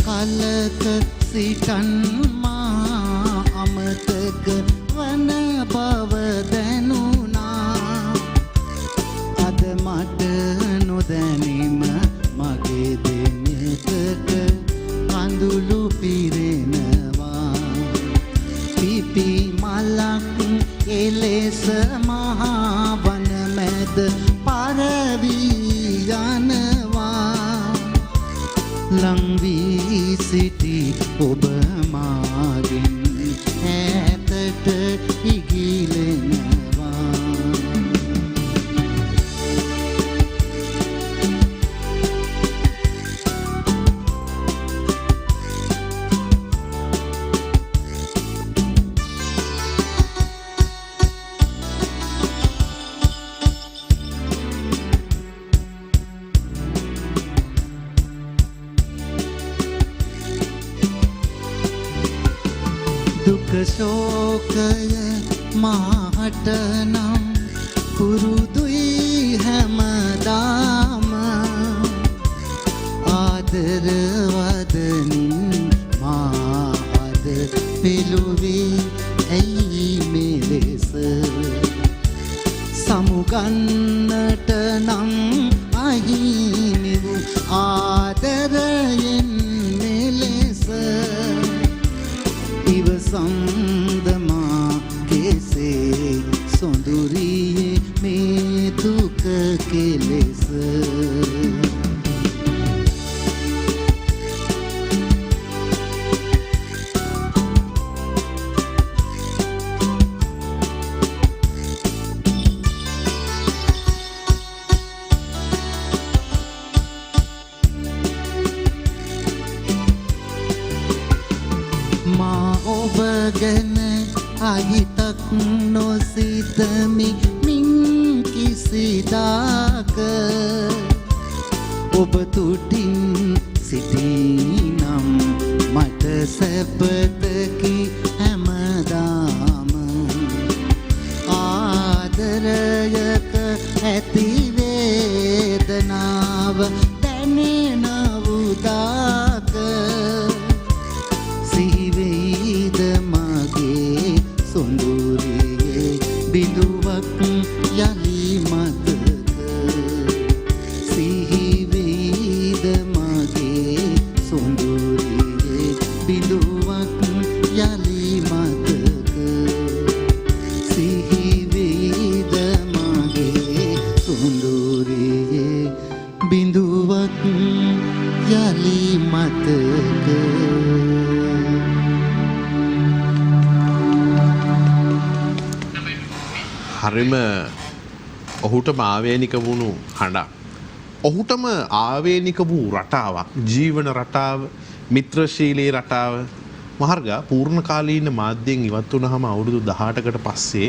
කලක සිටන් මා අමතක වන බව දැනුණා. අද මට නොදැනීම මගේ දෙනෙතට කඳුළු පිරෙනවා. පිපි මලක් එලෙස මහා වන මැද පරවී යනවා. ලංවී සිටි ඔබ මාගෙන් ඈතට ඉගිලෙනවා. දුක ශෝකය මාහට නම් පුරුදුයි හැමදාම. ආදරවදනින් මා අද පිළුවේ ඇයි මෙලෙස. සමුගන්නට නම් අහිමි වූ ආදරයෙන් මෙලෙස. ඉවසන්දමා කෙසේ සොඳුරියේ මේ දුක කෙලෙස. මා ඔබ ගැන අහිතක් නොසිතමි මින් කිසිදාක. ඔබ තුටින් සිටිනම් මට සැපතකි හැමදාම. ආදරයක ඇති වේදනාව දැනෙන උදාක. සිහිවෙයිද මගේ සොඳුරියේ බිඳුවක් යලි මතක. සිහිවෙයිද මගේ සොඳුරියේ බිඳුවක් යලි මතක. සිහිවෙයිද මගේ සොඳුරියේ බිඳුවක් යලි මතක. හරිම ඔහුටම ආවේනික වුණු හඬක්. ඔහුටම ආවේනික වූ රටාවක්, ජීවන රටාව, මිත්‍රශීලී රටාව. මහර්ගා පූර්ණකාලීන මාධ්‍යයෙන් ඉවත් වුණාම අවුරුදු 18කට පස්සේ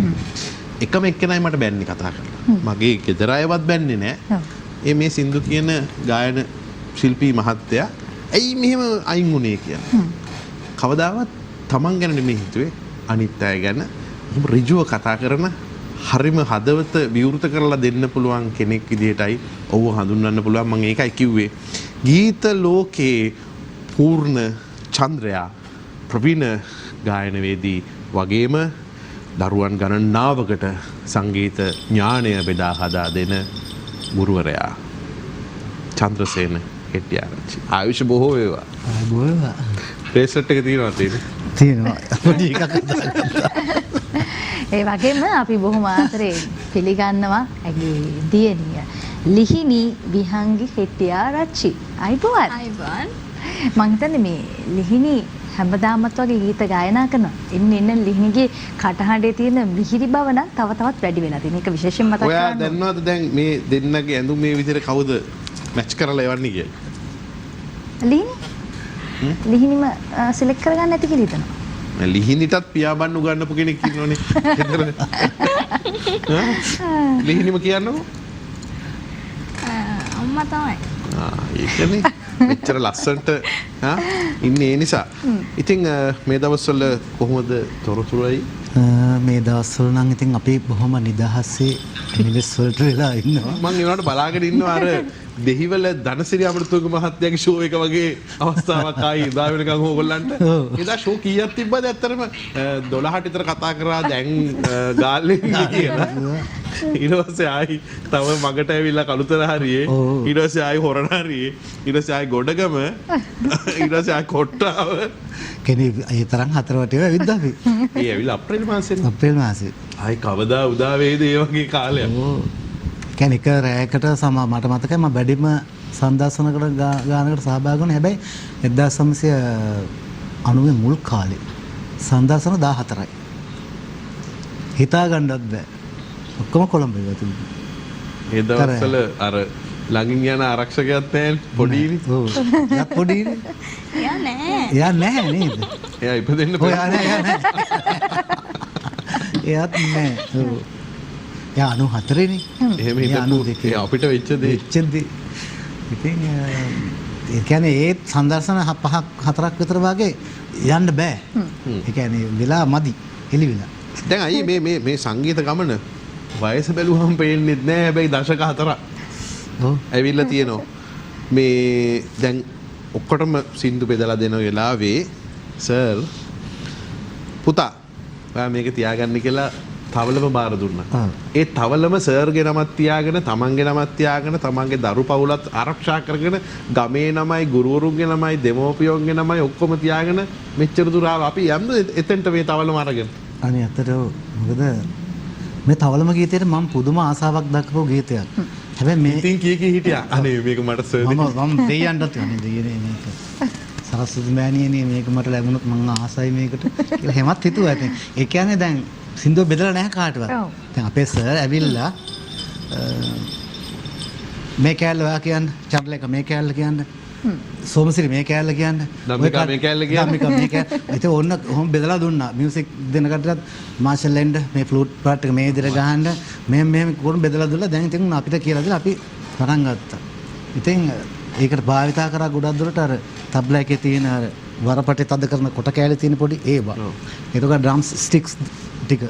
එකම එක්කෙනයි මට බැන්නේ කතා කරලා. මගේ ගෙදර අයවත් බැන්නේ නැහැ. මේ සින්දු කියන ගායන ශිල්පී මහත්තයා ඇයි මෙහෙම අයින් වුණේ කියලා. කවදාවත් Taman ගැන නෙමෙයි හිතුවේ, අනිත් අය ගැන. ඍජුව කතා කරන, හරිම හදවත විවෘත කරලා දෙන්න පුළුවන් කෙනෙක් විදිහටයි ඔව් හඳුන්වන්න පුළුවන්. මම ඒකයි කිව්වේ. ගීත ලෝකේ පූර්ණ චන්ද්‍රයා ප්‍රවීණ ගායනවේදී වගේම දරුවන් ගණනාවකට සංගීත ඥානය බෙදා හදා දෙන ගුරුවරයා චන්ද්‍රසේන හෙට්ටිආරච්චි. ආයුෂ බොහෝ වේවා. බොහෝ වේවා. බ්‍රේස්ලට් එක තියෙනවා තියෙනවා. පොඩි එකක් ඒ වගේම අපි බොහොම ආදරේ පිළිගන්නවා ඇගේ දියණිය ලිහිණි විහංගි හෙට්ටිආරච්චි. අයිබෝන්. අයිබෝන්. මම හිතන්නේ මේ ලිහිණි හැමදාමත් වගේ ගීත ගායනා කරනවා. එන්න ලිහිණිගේ කටහඬේ තියෙන මිහිරි බව නම් තව තවත් වැඩි වෙනවා. ඉතින් මේක විශේෂයෙන් මතක් කරගන්න. ඔයා දන්නවද දැන් මේ දෙන්නගේ ඇඳුම් මේ විදිහට කවුද මැච් කරලා එවන්නේ කියලා? ලිහිණි? ලිහිණිම සිලෙක්ට් කරගන්න ඇති කියලා හිතනවා. ලිහිණිටත් පියාඹන්න උගන්නපු කෙනෙක් ඉන්නෝනේ. ලිහිණිම කියන්නකෝ. අම්මා තමයි. ඒකනේ. මෙච්චර ලස්සනට ඉන්නේ ඒ නිසා. ඉතින් මේ දවස්වල කොහොමද තොරතුරුයි මේ දවස්වල නම් ඉතින් අපි බොහොම නිදහසේ මිනිස් වලට වෙලා ඉන්නවා. මම ඒවට බලාගෙන ඉන්නවා අර දෙහිවල ධනසිරි අමරතුංග මහත්තයාගේ ෂෝ එක වගේ අවස්ථාවක් ආයි ඉදා වෙනකන් ඕගොල්ලන්ට. එදා ෂෝ කීයක් තිබ්බද ඇත්තටම 12ට විතර කතා කරා දැන් ගාල්ලේ කියලා. ඊට පස්සේ ආයි තව මගට ඇවිල්ලා කළුතර හරියේ. ඊට පස්සේ ආයි හොරණ හරියේ. ඊට පස්සේ ආයි ගොඩගම. ඊට පස්සේ ආයි කොට්ටාව. කෙනෙක් ඒ තරම් හතර වටේ ඇවිත් අපි. ඒ ඇවිල්ලා අප්‍රේල් මාසෙනේ. අප්‍රේල් මාසේ. ආයි කවදා උදා වේද ඒ වගේ කාලයක්. කියන්නේ එක රැයකට මට මතකයි මම බැඩිම සංදර්ශනකට ගානකට සහභාගී වුණා. හැබැයි 1990 මුල් කාලේ සංදර්ශන 14යි. හිතා ගන්නවත් බෑ. ඔක්කොම කොළඹ ඉව තිබුණා. ඒ දවස්වල අර ළඟින් යන ආරක්ෂකයෙක් නැහැ පොඩිනේ. ඔව්. එයා පොඩිනේ. එයා නෑ. එයා නැහැ නේද? එයා ඉපදෙන්න ඔය එයා නැහැ. එයාත් නෑ. ඔව්. එයා 94 නේ. එහෙම හිතපු ඒ අපිට වෙච්ච දේ. ඉතින් ඒ කියන්නේ ඒ සංදර්ශන 5-4ක් විතර වගේ යන්න බෑ. ඒ කියන්නේ වෙලා මදි. එළි වෙලා. දැන් අයියේ මේ සංගීත ගමන වයස බැලුවම පේන්නේ නැහැ. හැබැයි දශක 4ක්. ඔව්. ඇවිල්ලා තියෙනවා. මේ දැන් ඔක්කොටම සින්දු බෙදලා දෙන වෙලාවේ සර් පුතා ඔයා මේක තියාගන්න කියලා තවලම බාර දුන්නා. ඒ තවලම සර්ගේ නමක් තියාගෙන තමන්ගේ නමක් තියාගෙන තමන්ගේ දරු පවුලත් ආරක්ෂා කරගෙන ගමේ නමයි ගුරුවරුන්ගේ නමයි දෙමෝපියෝන්ගේ නමයි ඔක්කොම තියාගෙන මෙච්චර දුර ආවා. අපි යන්න එතෙන්ට මේ තවලම අරගෙන. අනේ අතට මොකද මේ තවලම ගීතේට මම පුදුම ආසාවක් දක්වපු ගීතයක්. හැබැයි මේ ඉතින් කී හිටියා. අනේ මේක මට සර් මම දෙයයන්ටත් අනේ දෙයනේ මේක. සරස්වති මෑණියනේ මේක මට ලැබුණොත් මම ආසයි මේකට කියලා හැමත් හිතුවා. ඉතින් ඒ කියන්නේ දැන් සින්දුව බෙදලා නැහැ කාටවත්. දැන් අපේ සර් ඇවිල්ලා මේ කෑල්ල ඔයා කියන්න, චම්ලේක මේ කෑල්ල කියන්න. සෝමසිරි මේ කෑල්ල කියන්න. ධම්මිකා මේ කෑල්ල කියන්න. ධම්මිකා මේ කෑල්ල. ඒක ඕන්න කොහොම බෙදලා දුන්නා. මියුසික් දෙන කටට මාෂල් එන්ඩ් මේ ෆ්ලූට් පාර්ට් එක මේ විදිහට ගහන්න මෙහෙම කොහොම බෙදලා දුන්නා. දැන් ඉතින් අපිට කියලා දීලා අපි පටන් ගත්තා. ඉතින් ඒකට භාවිතා කරා ගොඩක් දුරට අර තබ්ලා එකේ තියෙන අර වරපටේ තද කරන කොට කෑලි තියෙන පොඩි ඒවා. ඒකට ඩ්‍රම්ස් ස්ටික්ස් ටික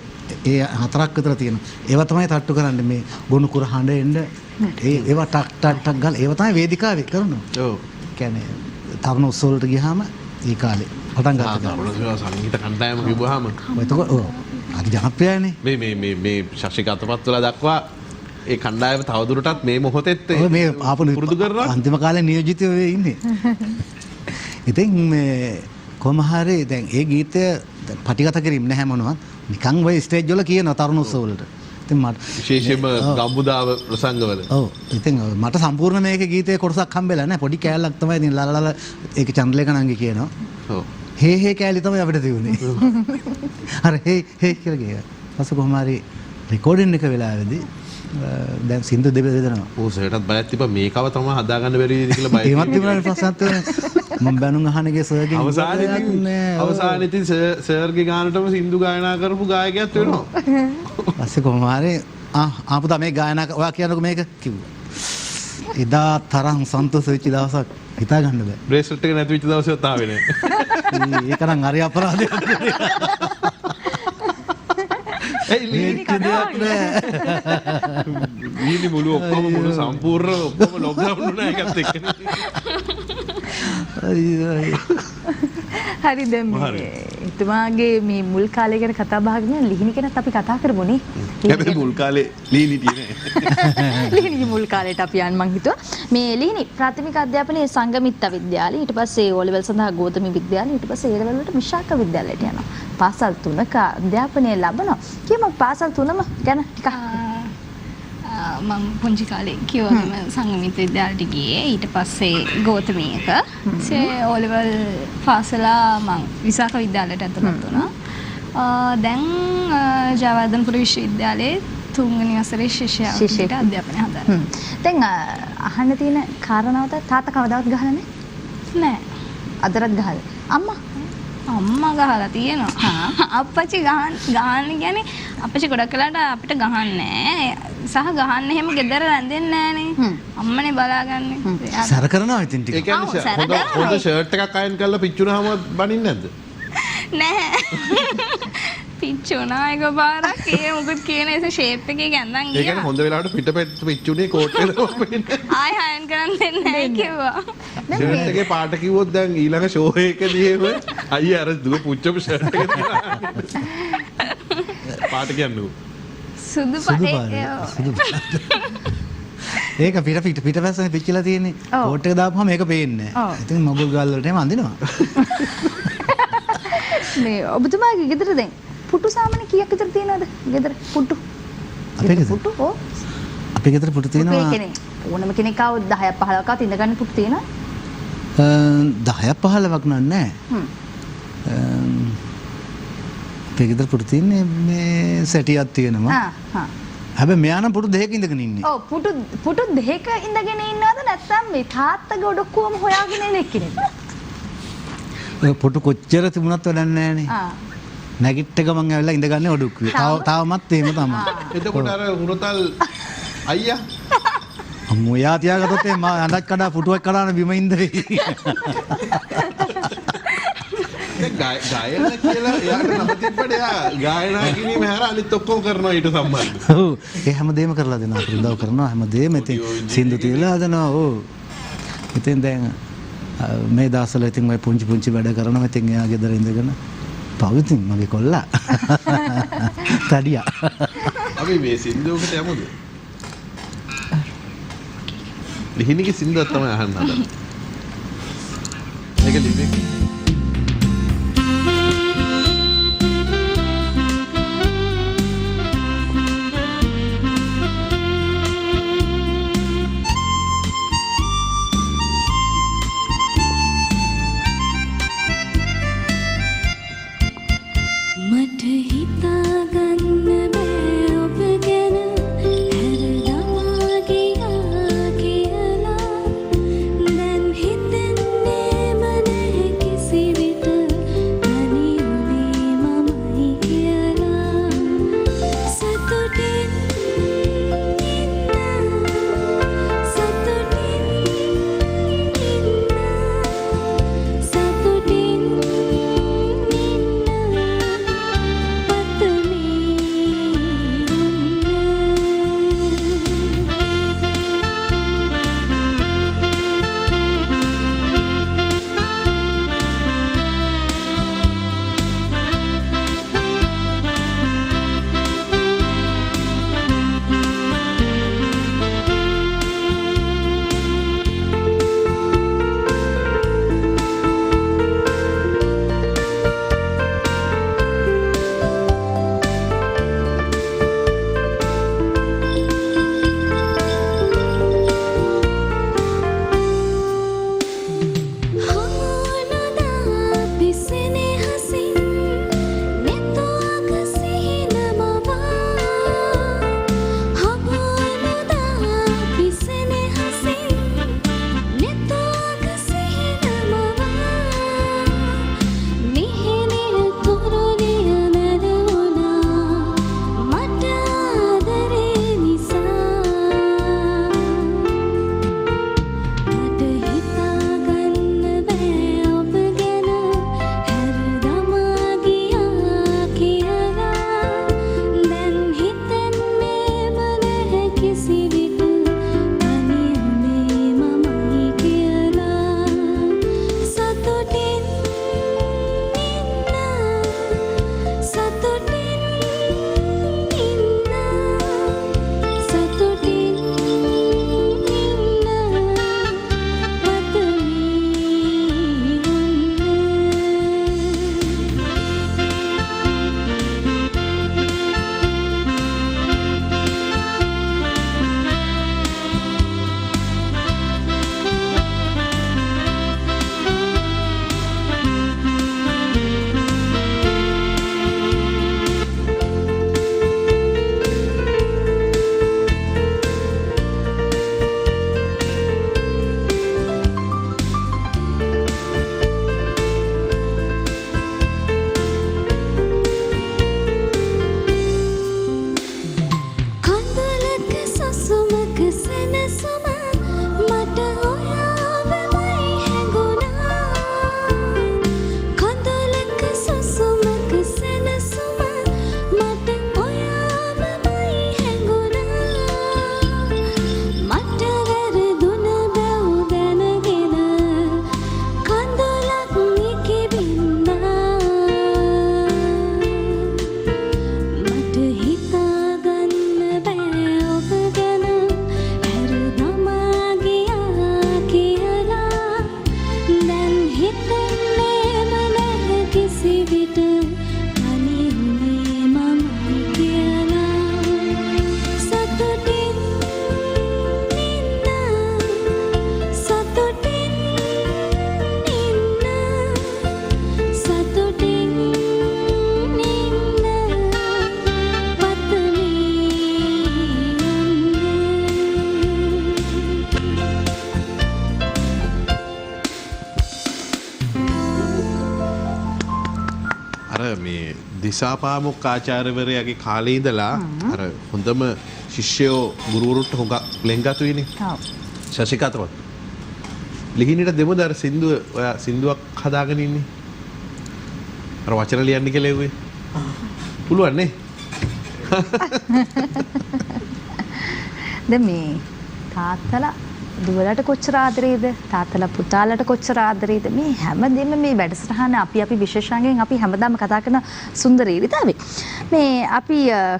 ඒ 4ක් විතර තියෙනවා. ඒවා තමයි තට්ටු කරන්නේ මේ ගොනු කුර හඬ එන්න. ඒවා ටක් ටක් ටක් ගාලා ඒවා තමයි වේදිකාවේ කරනවා. ඔව්. කියන්නේ තරුණ උත්සව වලට ගියාම ඒ කාලේ පටන් ගත්තා. සංගීත කණ්ඩායම කිව්වහම එතකොට ඔව් හරි ජනප්‍රියයිනේ. මේ ශශික අතපත්වලා දක්වා ඒ කණ්ඩායම තවදුරටත් මේ මොහොතෙත් මේ ආපු පුරුදු කරනවා. අන්තිම කාලේ නියෝජිතව ඉන්නේ. ඉතින් මේ කොහොම හරි දැන් ඒ ගීතය පටිගත කිරීම නැහැ මොනවත්. නිකන් ඔය ස්ටේජ් වල කියන තරුණ උත්සව වලට. ඉතින් මට විශේෂයෙන්ම ගම්බුදාව ප්‍රසංගවල. ඔව්. ඉතින් මට සම්පූර්ණ මේකේ ගීතේ කොටසක් හම්බෙලා නැහැ. පොඩි කෑල්ලක් තමයි ඉතින් ලලලල ඒක චන්ද්‍රලේඛ නංගි කියනවා. ඔව්. හේ කෑලි තමයි අපිට තියුනේ. අර හේ කියලා කියනවා. පස්සේ කොහොම හරි රෙකෝඩින් එක වෙලාවේදී දැන් සින්දු දෙබෙදෙනවා. ඕ සර්ටත් බයත් තිබ්බා මේකව තමයි හදාගන්න බැරි වෙයිද කියලා බය. ඒවත් තිබුණානේ ප්‍රශ්නත් මම බැනුම් අහනගේ සර්ගෙන් අවසානයේදී සර්ගේ ගානටම සින්දු ගායනා කරපු ගායකයෙක් වෙනවා. පස්සේ කොහොම හරි ආපු තමයි ගායනා ඔයා කියනකො මේක කිව්වා. එදා තරම් සන්තෝෂ වෙච්ච දවසක් හිතා ගන්න බෑ. බ්‍රේස්ලට් එක නැති වෙච්ච දවසෙත් ආවේ නෑ. ඒක නම් හරි අපරාධයක්. ඒ ලීනි මුළු ඔක්කොම මුළු සම්පූර්ණ ඔක්කොම ලොක්ඩවුන් වුණා ඒකත් එක්ක. හරි දැන් එතුමාගේ මේ මුල් කාලේ ගැන කතා බහ කරන ලිහිණි ගැනත් අපි කතා කරමුනේ. හැබැයි මුල් කාලේ ලිහිණි තියෙන්නේ. ලිහිණිගේ මුල් කාලේට අපි යන්න මං හිතුවා. මේ ලිහිණි ප්‍රාථමික අධ්‍යාපනයේ සංගමිත්ත විද්‍යාලය, ඊට පස්සේ O level සඳහා ගෞතමි විද්‍යාලය, ඊට පස්සේ A level වලට විශාක විද්‍යාලයට යනවා. පාසල් 3ක අධ්‍යාපනය ලබනවා. කියමු පාසල් 3ම ගැන ටිකක්. මම පුංචි කාලේ කිව්වම සංගමිත විද්‍යාලයට ගියේ. ඊට පස්සේ ගෞතමී එක. O level පාසලා මම විශාක විද්‍යාලයට ඇතුළත් වුණා. දැන් ජයවර්ධනපුර විශ්වවිද්‍යාලයේ 3 වෙනි වසරේ ශිෂ්‍යයෙකුට අධ්‍යාපනය හදනවා. දැන් අහන්න තියෙන කාරණාව තාත්තා කවදාවත් ගහලා නෑ. අදටත් ගහලා. අම්මා ගහලා තියෙනවා. අප්පච්චි ගහන්න කියන්නේ අප්පච්චි ගොඩක් වෙලාට අපිට ගහන්නේ සහ ගහන්න එහෙම ගෙදර රැඳෙන්නේ නෑනේ. අම්මනේ බලාගන්නේ. සැර කරනවා ඉතින් ටික. ඒ කියන්නේ හොඳ ෂර්ට් එකක් අයන් කරලා පිච්චුනහම බනින්නේ නැද්ද? නැහැ. පිච්චුණා එක පාරක් ඒ මොකද කියන ඒ ෂේප් එකේ ගැන්දන් ඒ කියන්නේ හොඳ වෙලාවට පිට පිච්චුනේ කෝට් එකට ඔපෙන්නේ. ආයි හයන් කරන් දෙන්නේ නැහැ කිව්වා. ෂර්ට් එකේ පාට කිව්වොත් දැන් ඊළඟ ෂෝ එකදී එහෙම අයියා අර දුව පුච්චපු ෂර්ට් එක පාට කියන්නේ සුදු සුදු පාට සුදු ඒක පිටපැස්සනේ පිච්චිලා තියෙන්නේ. කෝට් එක දාපුවම මේක පේන්නේ ඔව්. නැහැ. ඉතින් මගුල් ගාල් වලට එහෙම අඳිනවා. මේ ඔබතුමාගේ ගෙදර දැන් පුටු සාමාන්‍ය කීයක් විතර තියෙනවද? ගෙදර පුටු. අපේ ගෙදර? පුටු ඔව්. අපේ ගෙදර පුටු පුටු තියෙනවා ඒ කියන්නේ ඕනම කෙනෙක් ආව 10ක් 15ක් ඉඳ ගන්න පුටු තියෙනවා. 10ක් 15ක් නෑ. අපේ ගෙදර පුටු තියෙන්නේ මේ සැටියක් තියෙනවා. හා. හැබැයි මෙයා නම් පුටු දෙකක ඉඳගෙන ඉන්නේ. ඔව් පුටු දෙකක ඉඳගෙන ඉන්නවද නැත්නම් මේ තාත්තගේ ඔඩොක්කුවම හොයාගෙන එන එක්කෙනෙක්ද? ඔය පුටු කොච්චර තිබුණත් වැඩක් නෑනේ. නැගිට ගමන් ඇවිල්ලා ඉඳගන්නේ ඔඩොක්කුවේ. තාවමත් එහෙම තමයි. එතකොට අර හුරතල් අයියා අම්මෝ යා තියාගත්තොත් මම අඬක් කඩා පුටුවක් කඩාන බිම ඉඳ වෙයි. ගායනා කියලා එයාට නම තිබ්බට එයා ගායනා කිරීම හැර අනිත් ඔක්කොම කරනවා ඊට සම්බන්ධ. ඔව් ඒ හැමදේම කරලා දෙනවා. අපිට උදව් කරනවා හැමදේම. ඉතින් සින්දු තියලා හදනවා. ඔව්. ඉතින් දැන් මේ දවස්වල ඉතින් ඔය පුංචි වැඩ කරනවා. ඉතින් එයා ගෙදර ඉඳගෙන පවතින් මගේ කොල්ලා. තඩියා. අපි මේ සින්දුවකට යමුද? ලිහිණිගේ සින්දුවක් තමයි අහන්න හදන්නේ. මේක ලිපි මට හිතා ගන්න බෑ ඔබ ගැන හැරදමා ගියා කියලා දැන් හිතෙන්නේම නැහැ මේ දිසාපාමොක් ආචාර්යවරයාගේ කාලේ ඉඳලා අර හොඳම ශිෂ්‍යයෝ ගුරුවරුන්ට හොඟ ලෙන්ගතු වෙන්නේ. ඔව්. ශශිකාතවත්. ලිහිණිට දෙමුද අර සින්දුව ඔයා සින්දුවක් හදාගෙන ඉන්නේ. අර වචන ලියන්න කියලා එව්වේ. පුළුවන් නේ? දැන් මේ තාත්තලා දුවලට කොච්චර ආදරේද තාත්තලා පුතාලට කොච්චර ආදරේද මේ හැමදේම මේ වැඩසටහන අපි විශේෂයෙන් අපි හැමදාම කතා කරන සුන්දර ඉරිතාවේ මේ අපි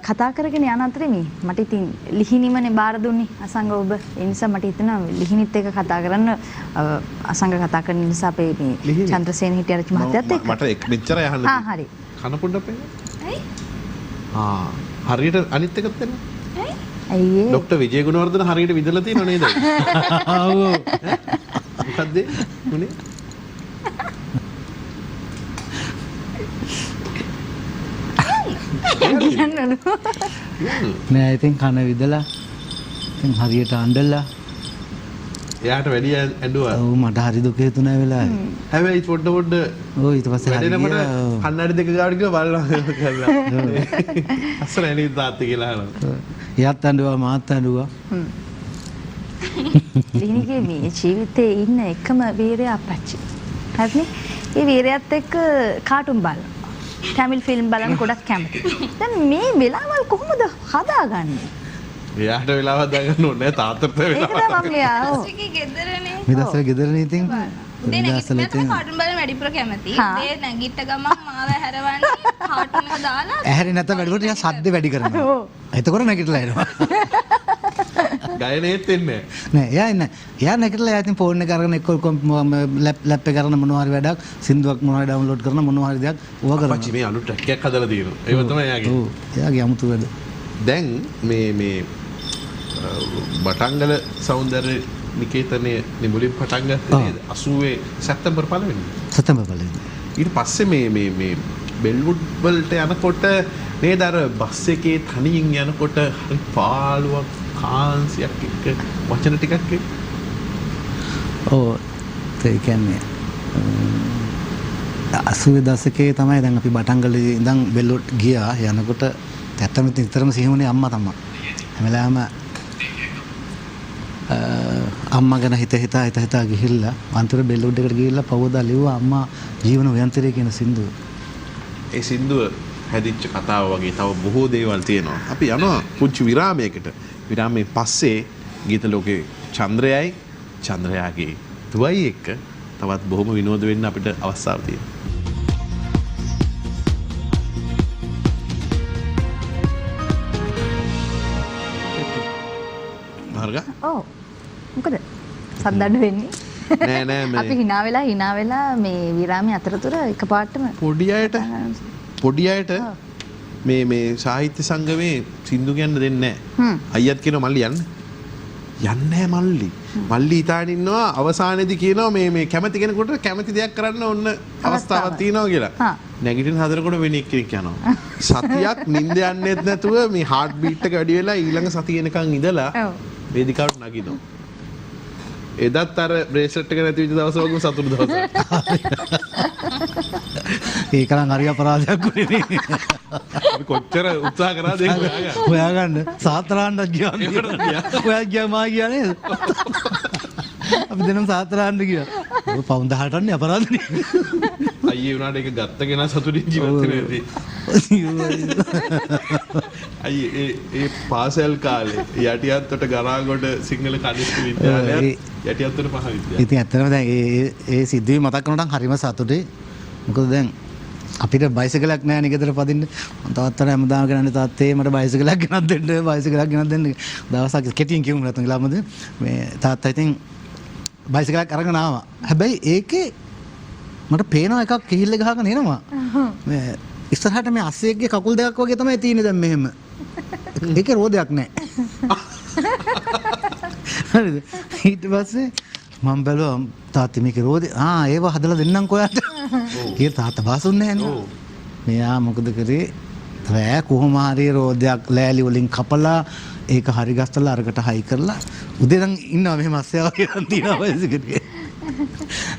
කතා කරගෙන යන අතරේ මේ මට ඉතින් ලිහිණිමනේ බාර දුන්නේ අසංග ඔබ ඒ නිසා මට හිතෙනවා ලිහිණිත් එක්ක කතා කරන්න අසංග කතා කරන නිසා අපේ මේ චන්ද්‍රසේන හිටියරචි මහත්තයත් එක්ක මට මෙච්චර යහන්න හරි කන පොඩ්ඩක් පෙන්නන්න හරියට අනිත් එකත් දෙන්න අයියේ ડોક્ટર විජය ගුණවර්ධන හරියට විදලා තියෙනව නේද? ඔව්. මොකද්ද? උනේ? නෑ ඉතින් කන විදලා ඉතින් හරියට අඬලා එයාට වැඩි ඇඬුවා. ඔව් මට හරි දුක හිතුණා ඒ වෙලාවේ. හැබැයි පොඩ්ඩ ඔව් ඊට පස්සේ වැඩෙනකොට කන්නඩි දෙක ගාවට ගිහලා බලනවා කියලා. අස්සර එනේ තාත්තේ කියලා අහනවා. එයාත් අඬුවා මාත් අඬුවා. ලිහිණිගේ මේ ජීවිතේ ඉන්න එකම වීරයා අපච්චි. හරිනේ? ඒ වීරයාත් එක්ක කාටුන් බලනවා. ටැමිල් ෆිල්ම් බලන්න ගොඩක් කැමතියි. දැන් මේ වෙලාවල් කොහොමද හදාගන්නේ? එයාට වෙලාවක් දාගන්න ඕනේ තාත්තට වෙලාවක්. ඒක තමයි මම ලියා. ඔව්. ශ්‍රීකී ගෙදරනේ. මේ දවස්වල ගෙදරනේ ඉතින්. උදේ නැගිටින්න තමයි කාටුන් බලන්න වැඩිපුර කැමති. උදේ නැගිට ගමන් මාව හැරවන්නේ කාටුන් එක දාලා. ඇහැරි නැත්නම් වැඩිපුර ටිකක් සද්ද වැඩි කරනවා. එතකොට නැගිටලා එනවා. ගයනේත් එන්නේ නෑ එයා ඉන්නේ. එයා නැගිටලා එයා ඉතින් ෆෝන් එක අරගෙන එක්ක ලැප් එක අරගෙන මොනවා හරි වැඩක් සින්දුවක් මොනවා හරි ඩවුන්ලෝඩ් කරන මොනවා හරි දෙයක් ඕවා කරනවා. අපච්චි මේ අලුත් ට්‍රැක් එකක් හදලා තියෙනවා. ඒක තමයි එයාගේ. ඔව්. එයාගේ අමුතු වැඩ. දැන් මේ බටංගල සෞන්දර්ය නිකේතනයේ නිමුලින් පටන් ගත්තේ නේද? 80 සැප්තැම්බර් 1 වෙනිදා. සැප්තැම්බර් 1 වෙනිදා. ඊට පස්සේ මේ බෙල්වුඩ් වලට යනකොට නේද අර බස් එකේ තනියෙන් යනකොට හරි පාළුවක් කාන්සියක් එක්ක වචන ටිකක් එක්ක. ඔව් ඒ කියන්නේ 80 දශකයේ තමයි දැන් අපි බටංගලේ ඉඳන් බෙල්වුඩ් ගියා යනකොට ඇත්තම නිතරම සිහිමුනේ අම්මා තමයි. හැම වෙලාවෙම අම්මා ගැන හිතා ගිහිල්ලා අන්තිම බෙල්වුඩ් එකට ගිහිල්ලා පවෝදා ලිව්වා අම්මා ජීවන ව්‍යන්තරය කියන සින්දුව. ඒ සින්දුව හැදිච්ච කතාව වගේ තව බොහෝ දේවල් තියෙනවා. අපි යනවා පුංචි විරාමයකට. විරාමයෙන් පස්සේ ගීත ලෝකේ චන්ද්‍රයාගේ දුවයි එක්ක තවත් බොහොම විනෝද වෙන්න අපිට අවස්ථාවක් තියෙනවා. මාර්ග? ඔව්. මොකද? සද්දඩ වෙන්නේ. නෑ මේ අපි hina වෙලා මේ විරාමයේ අතරතුර එකපාරටම පොඩි අයට මේ සාහිත්‍ය සංගමේ සින්දු කියන්න දෙන්නේ නැහැ. අයියත් කියනවා මල්ලි යන්න. යන්නේ නැහැ මල්ලි. මල්ලි ඉතාලි ඉන්නවා අවසානයේදී කියනවා මේ කැමති කෙනෙකුට කැමති දෙයක් කරන්න ඕන අවස්ථාවක් තියෙනවා කියලා. නැගිටින හතරකට වෙන එක්කෙනෙක් යනවා. සතියක් නිින්ද යන්නේත් නැතුව මේ හાર્ට් බීට් එක වැඩි වෙලා ඊළඟ සතිය එනකන් ඉඳලා වේදිකාවට නගිනවා. එදත් අර බ්‍රේස්ලට් එක නැති වෙච්ච දවස වගේ සතුටු දවසක්. ඒක නම් හරි අපරාධයක් වුණේ නේ. අපි කොච්චර උත්සාහ කරාද ඒක හොයාගන්න. හොයාගන්න සාත්‍රාණ්ඩක් ගියා. ඔයා ගියා මා ගියා නේද? අපි දෙනම් සාත්‍රාණ්ඩ ගියා. ඔය පවුන් 18 න්නේ අපරාධනේ. අයියේ උනාට ඒක ගත්ත කෙනා සතුටින් ජීවත් වෙන්නේ. අයියේ ඒ පාසල් කාලේ යටියත්තට ගරාගොඩ සිංහල කනිෂ්ඨ විද්‍යාලයත් යටියත්තට පහ විද්‍යාලය. ඉතින් ඇත්තටම දැන් ඒ සිද්ධිය මතක් කරනකොට හරිම සතුටුයි. මොකද දැන් අපිට බයිසිකලයක් නැහැ නේ ගෙදර පදින්න. මම තාත්තට හැමදාම කියන්නේ තාත්තේ මට බයිසිකලයක් ගෙනත් දෙන්න. දවසක් කෙටියෙන් කියමු නැත්නම් ගිලාමද මේ තාත්තා ඉතින් බයිසිකලයක් අරගෙන ආවා. හැබැයි ඒකේ මට පේනවා එකක් කිහිල්ල ගහගෙන එනවා. මේ ඉස්සරහට මේ අස්සෙක්ගේ කකුල් දෙකක් වගේ තමයි තියෙන්නේ දැන් මෙහෙම. ඒකේ රෝදයක් නැහැ. හරිද? ඊට පස්සේ මම බැලුවා තාත්තා මේකේ රෝදේ ඒව හදලා දෙන්නම්කෝ ඔයාට. කියලා තාත්තා බාසුන්නේ නැහැ නේ. මෙයා මොකද කරේ? රෑ කොහොම හරි රෝදයක් ලෑලි වලින් කපලා ඒක හරි ගස්සලා අරකට හයි කරලා උදේ නම් ඉන්නවා මෙහෙම අස්සයා වගේ නම් තියනවා වයසකදී.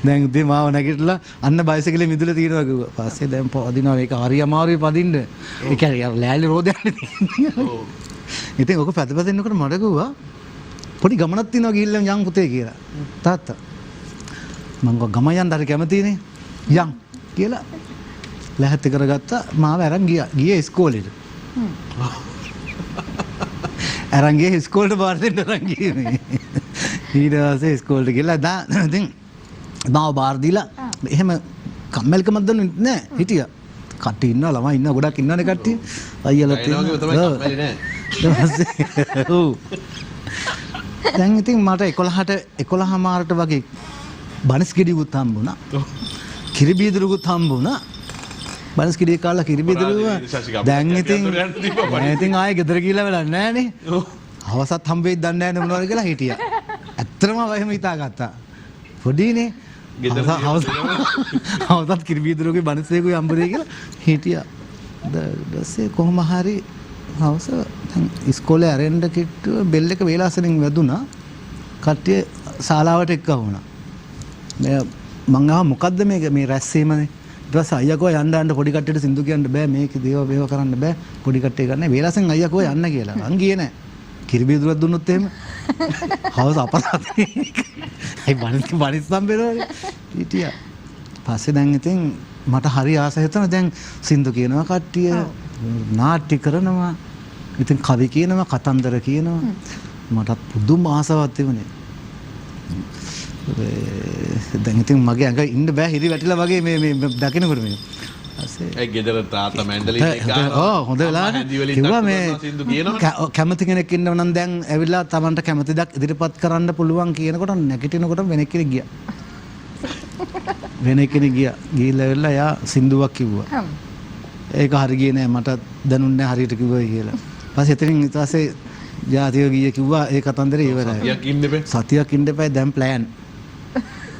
දැන් ඉතින් මාව නැගිටලා අන්න බයිසිකලේ මිදුලා තියෙනවා කිව්වා. පස්සේ දැන් පදිනවා ඒක හරි අමාරුයි පදින්න. ඒ කියන්නේ ලෑලි රෝදයක් නෙමෙයි. ඉතින් ඔක පැදපදින්නකොට මට කිව්වා පොඩි ගමනක් තියෙනවා ගිහිල්ලා යන් පුතේ කියලා. තාත්තා මම ගම යන්න හරි කැමතිනේ. යන් කියලා ලැහැත්ති කරගත්තා මාව අරන් ගියේ ඉස්කෝලේට. අරන් ගියේ ඉස්කෝලේට බාර දෙන්න අරන් ගියේ මේ. ඊට පස්සේ ඉස්කෝලේට ගිහලා ඉතින් මාව බාර දීලා එහෙම කම්මැලිකමක් දැනුනේ නැහැ හිටියා. කට්ටිය ඉන්නවා ළමයි ඉන්නවා ගොඩක් ඉන්නවනේ කට්ටිය. අයියලා තියෙනවා. ඔව්. දැන් ඉතින් මට 11 මාරට වගේ බනස් ගෙඩියකුත් හම්බුණා. කිරිබීදුරුකුත් හම්බුණා. බනස් ගෙඩිය කාලා කිරිබීදුරුව දැන් ඉතින් ආයේ ගෙදර ගිහලා වෙලක් නැහනේ. හවසත් හම්බෙයිද දන්නේ නැහැ මොනවද කියලා හිටියා. ඇත්තටම එහෙම හිතාගත්තා. පොඩිනේ. හවසත් කිරිබීදුරුවගේ බනසේකුයි හම්බුනේ කියලා හිටියා. ඊපස්සේ කොහොම හරි හවස දැන් ඉස්කෝලේ අරෙන්ඩ කිට්ටුව බෙල් එක වේලාසනින් වැදුනා. කට්ටිය ශාලාවට එක්ක වුණා. මං ආව මොකද්ද මේ රැස්සීමනේ. ඊට පස්සේ අයියා කෝ යන්න පොඩි කට්ටියට සින්දු කියන්න බෑ මේක දේව කරන්න බෑ පොඩි කට්ටිය ගන්න වේලාසෙන් අයියා කෝ යන්න කියලා. මං ගියේ නෑ. කිරිබීදුරක් දුන්නොත් එහෙම. හවස අපරාධයි. ඒ බනිස්සම් බෙරෝනේ. හිටියා. පස්සේ දැන් ඉතින් මට හරි ආස හිතෙනවා දැන් සින්දු කියනවා කට්ටිය නාට්‍ය කරනවා. ඉතින් කවි කියනවා කතන්දර කියනවා. මටත් පුදුම ආසාවක් තිබුණේ. දැන් ඉතින් මගේ ඇඟ ඉන්න බෑ හිරි වැටිලා වගේ මේ දකින්නකොට මේ. ඊපස්සේ ඒ ගෙදර තාත්තා මැන්ඩලින් එක ගන්නවා. ඔව් හොඳ වෙලාවට කිව්වා මේ කැමති කෙනෙක් ඉන්නව නම් දැන් ඇවිල්ලා Tamanට කැමති දක් ඉදිරිපත් කරන්න පුළුවන් කියනකොට නැගිටිනකොට වෙන කෙනෙක් ගියා. වෙන කෙනෙක් ගියා. ගිහිල්ලා ඇවිල්ලා එයා සින්දුවක් කිව්වා. ඒක හරි ගියේ නෑ මට දැනුන්නේ නෑ හරියට කිව්වයි කියලා. ඊපස්සේ එතනින් ඊට පස්සේ ජාතිය ගියේ කිව්වා ඒ කතන්දරේ ඉවරයි. සතියක් ඉන්න බෑ. සතියක් ඉන්න බෑ දැන් ප්ලෑන්.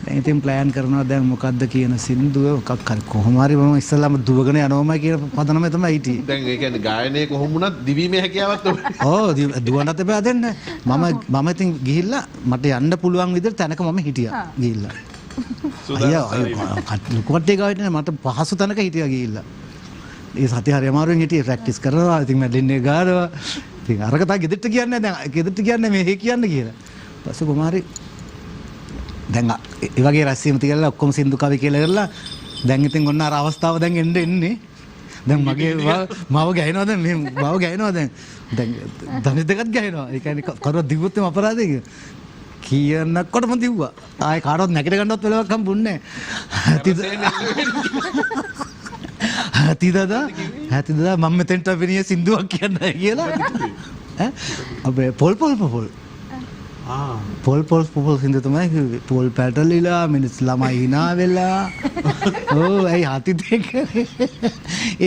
දැන් ඉතින් ප්ලෑන් කරනවා දැන් මොකද්ද කියන සින්දුව මොකක් හරි කොහොම හරි මම ඉස්සල්ලාම දුවගෙන යනවාමයි කියන පදනම තමයි හිටියේ. දැන් ඒ කියන්නේ ගායනයේ කොහොම වුණත් දිවීමේ හැකියාවක් තමයි. ඔව් දුවන්නත් එපා දෙන්න. මම ඉතින් ගිහිල්ලා මට යන්න පුළුවන් විදිහට තැනක මම හිටියා ගිහිල්ලා. ලොකු කට්ටිය ගාවිට මට පහසු තැනක හිටියා ගිහිල්ලා. ඒ සතිය හරි අමාරුවෙන් හිටියේ ප්‍රැක්ටිස් කරනවා. ඉතින් මැඩලින් එක ගානවා. ඉතින් අරක තා ගෙදරට කියන්නේ දැන් ගෙදරට කියන්නේ මේ කියන්න කියලා. පස්සේ කොමාරි දැන් ඒ වගේ රැස්වීම තියලා ඔක්කොම සින්දු කවි කියලා කරලා දැන් ඉතින් ඔන්න අර අවස්ථාව දැන් එන්නේ. දැන් මගේ මාව ගහනවා දැන් මේ මාව ගහනවා දැන් දණි දෙකක් ගහනවා. ඒ කියන්නේ කරුවා දිව්වොත් එම අපරාධයි කියනකොටම දිව්වා. ආයේ කාටවත් නැගිට ගන්නවත් වෙලාවක් හම්බුන්නේ නැහැ. හැටි දදා මම මෙතෙන්ට වෙනිය සින්දුවක් කියන්නයි කියලා. ඈ අපේ පොල් සින්දු තමයි කිව්වේ. පොල් පැටලිලා මිනිස් ළමයි hina වෙලා. ඕ ඇයි හති දෙක.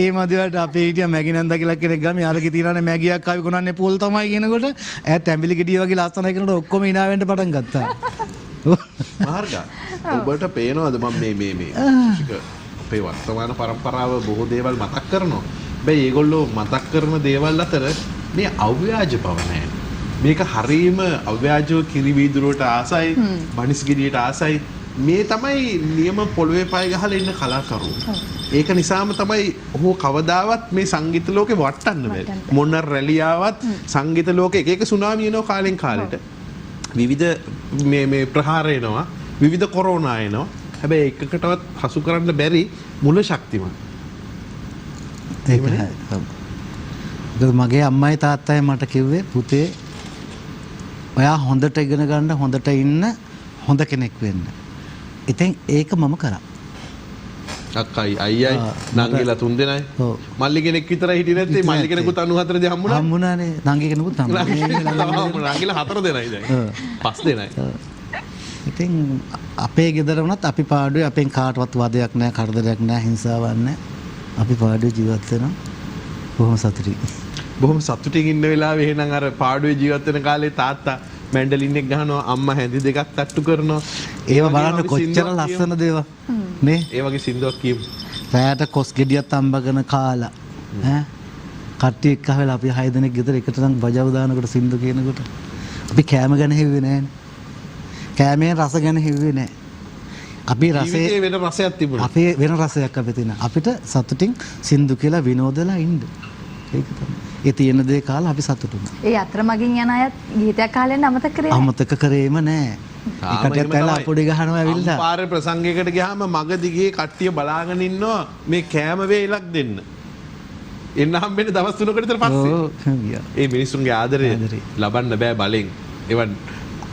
ඒ මදිවට අපේ හිටියා මැගි නන්දා කියලා කෙනෙක් ගමේ අරකේ තියනනේ මැගියක් ආවි කොනන්නේ පොල් තමයි කියනකොට ඈත් ඇඹිලි ගෙඩිය වගේ ලස්සනයි කියනකොට ඔක්කොම hina වෙන්න පටන් ගත්තා. මාර්ගා ඔබට පේනවද මම මේ අපේ වර්තමාන පරම්පරාව බොහෝ දේවල් මතක් කරනවා. හැබැයි ඒගොල්ලෝ මතක් කරන දේවල් අතර මේ අව්‍යාජ බව නැහැ. මේක හරීම අව්‍යාජව කිරිබීදුරුවට ආසයි, බනිස් ගෙඩියට ආසයි. මේ තමයි නියම පොළවේ පය ගහලා ඉන්න කලාකරුවෝ. ඒක නිසාම තමයි ඔහු කවදාවත් මේ සංගීත ලෝකේ වටන්න බැහැ. මොන රැලියාවත් සංගීත ලෝකේ එක එක සුනාමි එනවා කාලෙන් කාලෙට. විවිධ මේ ප්‍රහාර එනවා, විවිධ කොරෝනා එනවා. හැබැයි එකකටවත් හසු කරන්න බැරි මුල ශක්තිමත්. ඒකයි. මගේ අම්මයි තාත්තයි මට කිව්වේ පුතේ ඔයා හොඳට ඉගෙන ගන්න හොඳට ඉන්න හොඳ කෙනෙක් වෙන්න. ඉතින් ඒක මම කරා. අක්කයි අයියයි නංගිලා තුන් දෙනයි. ඔව්. මල්ලි කෙනෙක් විතරයි හිටියේ නැත්තේ මල්ලි කෙනෙකුත් 94 දී හම්බුණා. හම්බුණානේ. නංගි කෙනෙකුත් හම්බුණා. නංගිලා 4 දෙනයි දැන්. 5 දෙනයි. ඉතින් අපේ ගෙදර වුණත් අපි පාඩුවේ අපෙන් කාටවත් වදයක් නැහැ, කරදරයක් නැහැ, හිංසාවක් නැහැ. අපි පාඩුවේ ජීවත් වෙනවා. බොහොම සතුටින්. බොහොම සතුටින් ඉන්න වෙලාවේ එහෙනම් අර පාඩුවේ ජීවත් වෙන කාලේ තාත්තා මැන්ඩලින් එක ගහනවා, අම්මා හැඳි දෙකක් තට්ටු කරනවා. ඒව බලන්න කොච්චර ලස්සන දේවල් නේ. ඒ වගේ සින්දුවක් කියමු. රැයට කොස් ගෙඩියක් අම්බගෙන කාලා ඈ කට්ටිය එක්ක වෙලා අපි 6 දෙනෙක් ගෙදර එකට නම් බජව දානකොට සින්දු කියනකොට අපි කෑම ගැන හිව්වේ නෑනේ. කෑමේ රස ගැන හිව්වේ නෑ. අපි රසය ජීවිතේ වෙන රසයක් තිබුණා. අපේ වෙන රසයක් අපේ තියෙන. අපිට සතුටින් සින්දු කියලා විනෝදලා ඉන්න. ඒක තමයි. ඒ තියෙන දේ කාලා අපි සතුටු වුණා. ඒ අතරමඟින් යන අයත් ගීතයක් කාලෙන් අමතක කරේ නැහැ. අමතක කරේම නෑ. ඒකට ඇලා පොඩි ගහනවා ඇවිල්ලා. අම්පාරේ ප්‍රසංගයකට ගියාම මග දිගේ කට්ටිය බලාගෙන ඉන්නවා මේ කෑම වේලක් දෙන්න. එන්න හම්බෙන්නේ දවස් 3කට විතර පස්සේ. ඔව් ගියා. ඒ මිනිස්සුන්ගේ ආදරය ආදරේ. ලබන්න බෑ බලෙන්. ඒවන්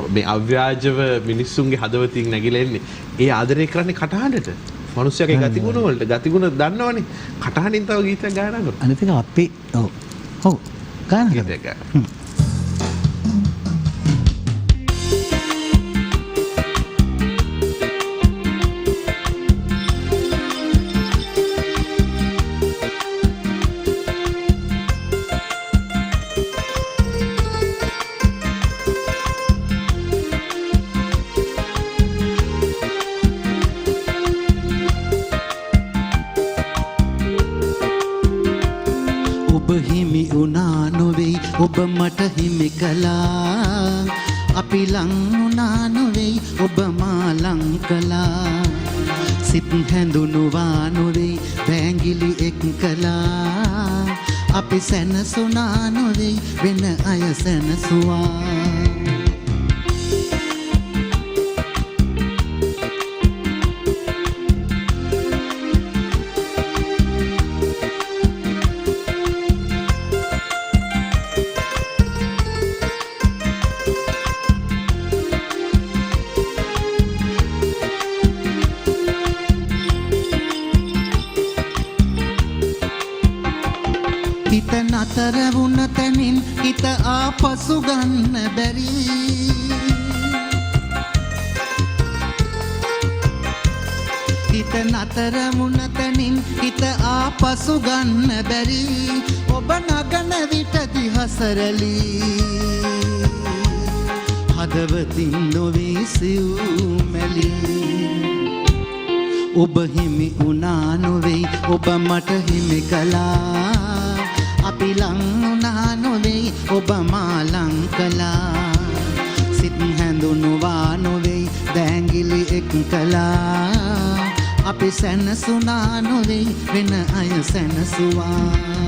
මේ අව්‍යාජව මිනිස්සුන්ගේ හදවතින් නැగిලා එන්නේ. ඒ ආදරය කරන්නේ කටහඬට. මිනිස්සුන්ගේ ගතිගුණ වලට. ගතිගුණ දන්නවනේ. කටහඬින් තව ගීතයක් ගායනා කරනවා. අනිත් එක අපි ඔව් ගාන ගීතයක් ගායනා. ඔබ හිමි වුණා නොවේ ඔබ මට හිමි කළා අපි ලං වුණා නොවේ ඔබ මා ලං කළා සිත් හැඳුනුවා නොවේ බැංගිලි එක් කළා අපි සැනසුණා නොවේ වෙන අය සැනසුවා හිත නතර වුණ තැනින් හිත ආපසු ගන්න බැරි හිත නතර වුණ තැනින් හිත ආපසු ගන්න බැරි ඔබ නගන විට දිහසරලි හදවතින් නොවේ සිව්මැලි ඔබ හිමි වුණා නොවේ ඔබ මට හිමි කළා අපි ලං වුණා නොවේ ඔබ මා ලං කළා සිත් හැඳුනුවා නොවේ බැංගිලි එක් කළා අපි සැනසුණා නොවේ වෙන අය සැනසුවා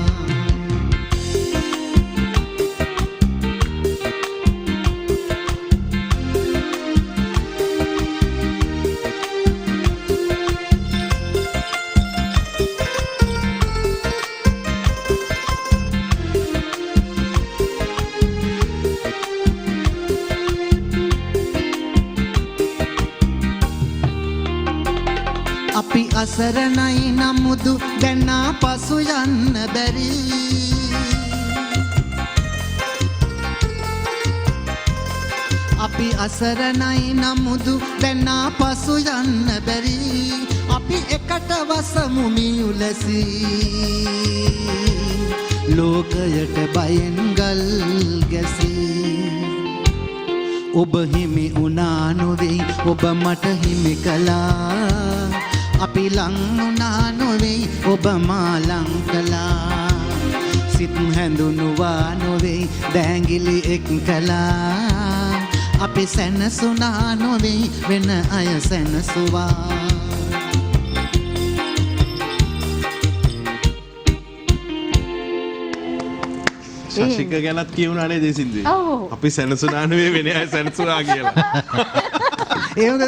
අපි අසරණයි නමුදු දැනා පසු යන්න බැරි අපි අසරණයි නමුදු දැනා පසු යන්න බැරි අපි එකට වසමු මියුලසි ලෝකයට බයෙන් ගල් ගැසී ඔබ හිමි වුණා නොවේ ඔබ මට හිමි කළා අපි ලං වුණා නොවේ ඔබ මා ලං කළා සිත් හැඳුනුවා නොවේ බැංගිලි එක් කළා අපි සැනසුණා නොවේ වෙන අය සැනසුවා ශශික ගැනත් කියුණානේ දෙසින්දුවේ. ඔව්. අපි සැනසුණා නෙවෙයි වෙන අය සැනසුණා කියලා. ඒ මොකද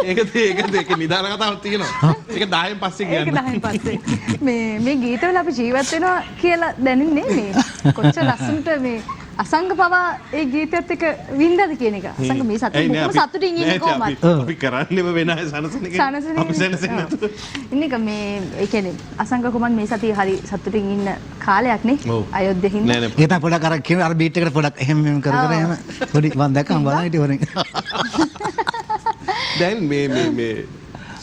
ඒක නිදාන කතාවක් තියෙනවා. ඒක 10න් පස්සේ ඒක කියන්න. 10න් පස්සේ මේ ගීතවල අපි ජීවත් වෙනවා කියලා දැනෙන්නේ මේ කොච්චර ලස්සනට මේ අසංග පවා ඒ ගීතයත් එක්ක වින්දාද කියන එක. අසංග මේ සතුටින් ඉන්නේ කොහමද? අපි කරන්නේම වෙන අය සනසන එක. අපි සනසන්නේ නැතුව. ඉන්නක මේ ඒ කියන්නේ අසංග කුමන් මේ සතිය හරි සතුටින් ඉන්න කාලයක් නේ. අයෝධ්‍යෙ හින්දා. නෑ නෑ. ඒක තමයි පොඩක් අර කියන අර බීට් එකට පොඩක් එහෙම මෙහෙම කර කර එහෙම පොඩි මම දැක්කම බලන්න හිටියේ වරෙන් දැන් මේ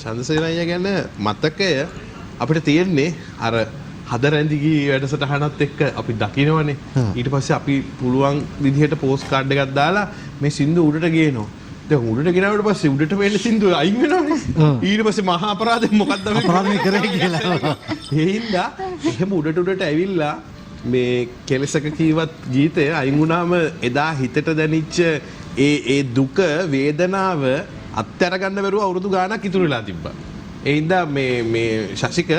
චන්දසේනయ్య ගැන මතකය අපිට තියෙන්නේ අර හද රැඳිගී වැඩසටහනත් එක්ක අපි දකිනවනේ. ඊට පස්සේ අපි පුළුවන් විදිහට පෝස්ට් කාඩ් එකක් දාලා මේ සින්දු උඩට ගේනවා. දැන් උඩට ගෙනාවට පස්සේ උඩට වෙන්න සින්දු අයින් වෙනවනේ. ඊට පස්සේ මහා අපරාධෙ මොකක්ද අපි අපරාධ කරේ කියලා. ඒ හින්දා එහෙම උඩට ඇවිල්ලා මේ කෙලසක කීවත් ගීතය අයින් වුණාම එදා හිතට දැනිච්ච ඒ දුක වේදනාව අත්‍යර ගන්න බැරුව අවුරුදු ගාණක් ඉතුරු වෙලා තිබ්බා. ඒ හින්දා මේ ශශික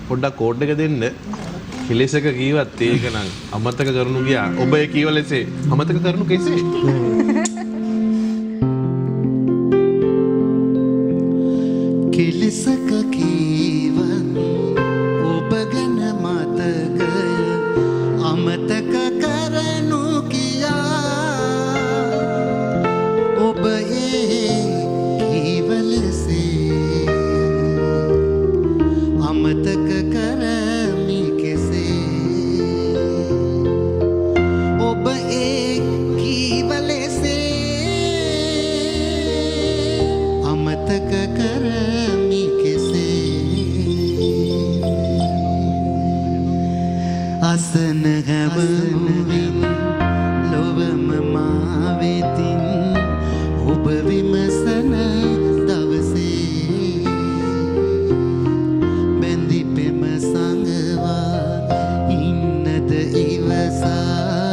පොඩ්ඩක් කෝඩ් එක දෙන්න. කෙලෙසක කීවත් ඒක නම් අමතක කරනු ගියා. ඔබ ඒ කීව ලෙසේ අමතක කරනු කෙසේ? කෙලෙසක කීවන් ඔබ ගැන මතකය අමතක කරනු කියා ඔබ ඒ කීව ලෙසේ අමතක කරමි කෙසේ ඔබ ඒ කීව ලෙසේ අමතක කරමි කෙසේ අසන හැවමුවින් ලොවම මා වෙතින් ඔබ විමසන දවසේ බැඳි පෙම සංගවා ඉන්නද ඉවසා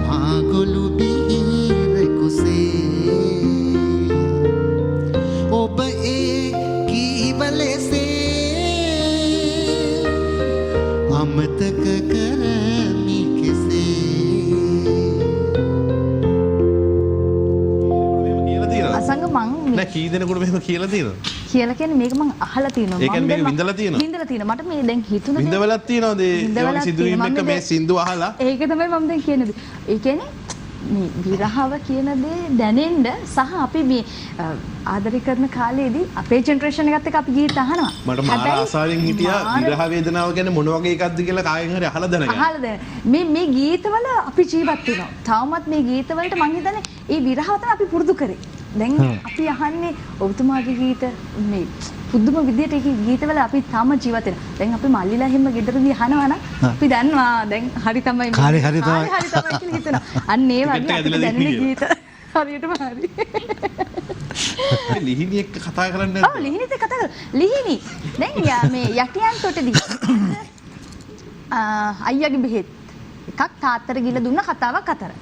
මා ගොළු බිහිරෙකුසේ ඔබ ඒ කීව ලෙසේ අමතක කරමි අසංග මං නෑ කී දෙනෙකුට මෙහෙම කියලා තියෙනවද? කියලා කියන්නේ මේක මං අහලා තියෙනවා. ඒ කියන්නේ මේක විඳලා තියෙනවද? විඳලා තියෙනවා. මට මේ දැන් හිතුණ දේ විඳවලක් තියෙනවද? ඒ විඳවලක් වගේ සිදුවීම් තියෙනවා. එක මම මේ සින්දු අහලා ඒක තමයි මම දැන් කියන්නේ. ඒ කියන්නේ මේ විරහව කියන දේ දැනෙන්න සහ අපි මේ ආදරය කරන කාලේදී අපේ ජෙනරේෂන් එකත් එක්ක අපි ගීත අහනවා. මට මාර ආසාවෙන් හිටියා විරහ වේදනාව කියන්නේ මොන වගේ එකක්ද කියලා කායෙන් හරි අහලා දැනගන්න. අහලා දැන. මේ ගීතවල අපි ජීවත් වෙනවා. තවමත් මේ ගීතවලට මං හිතන්නේ ඒ විරහව තමයි අපි පුරුදු කරේ. දැන් අපි අහන්නේ ඔබතුමාගේ ගීත මේ පුදුම විදියට ඒ ගීතවල අපි තාම ජීවත් වෙනවා. දැන් අපි මල්ලිලා හැම ගෙදරදී අහනවා නම් අපි දන්නවා දැන් හරි තමයි මේ හරි තමයි කියලා හිතනවා. අන්න ඒ වගේ අපිට දැනෙන ගීත හරියටම හරි. ලිහිණි එක්ක කතා කරන්නේ ඔව් ලිහිණිත් එක්ක කතා කරා. ලිහිණි දැන් මේ යටියන් තොටදී අයියාගේ බෙහෙත් එකක් තාත්තට ගිහලා දුන්න කතාවක් අතර.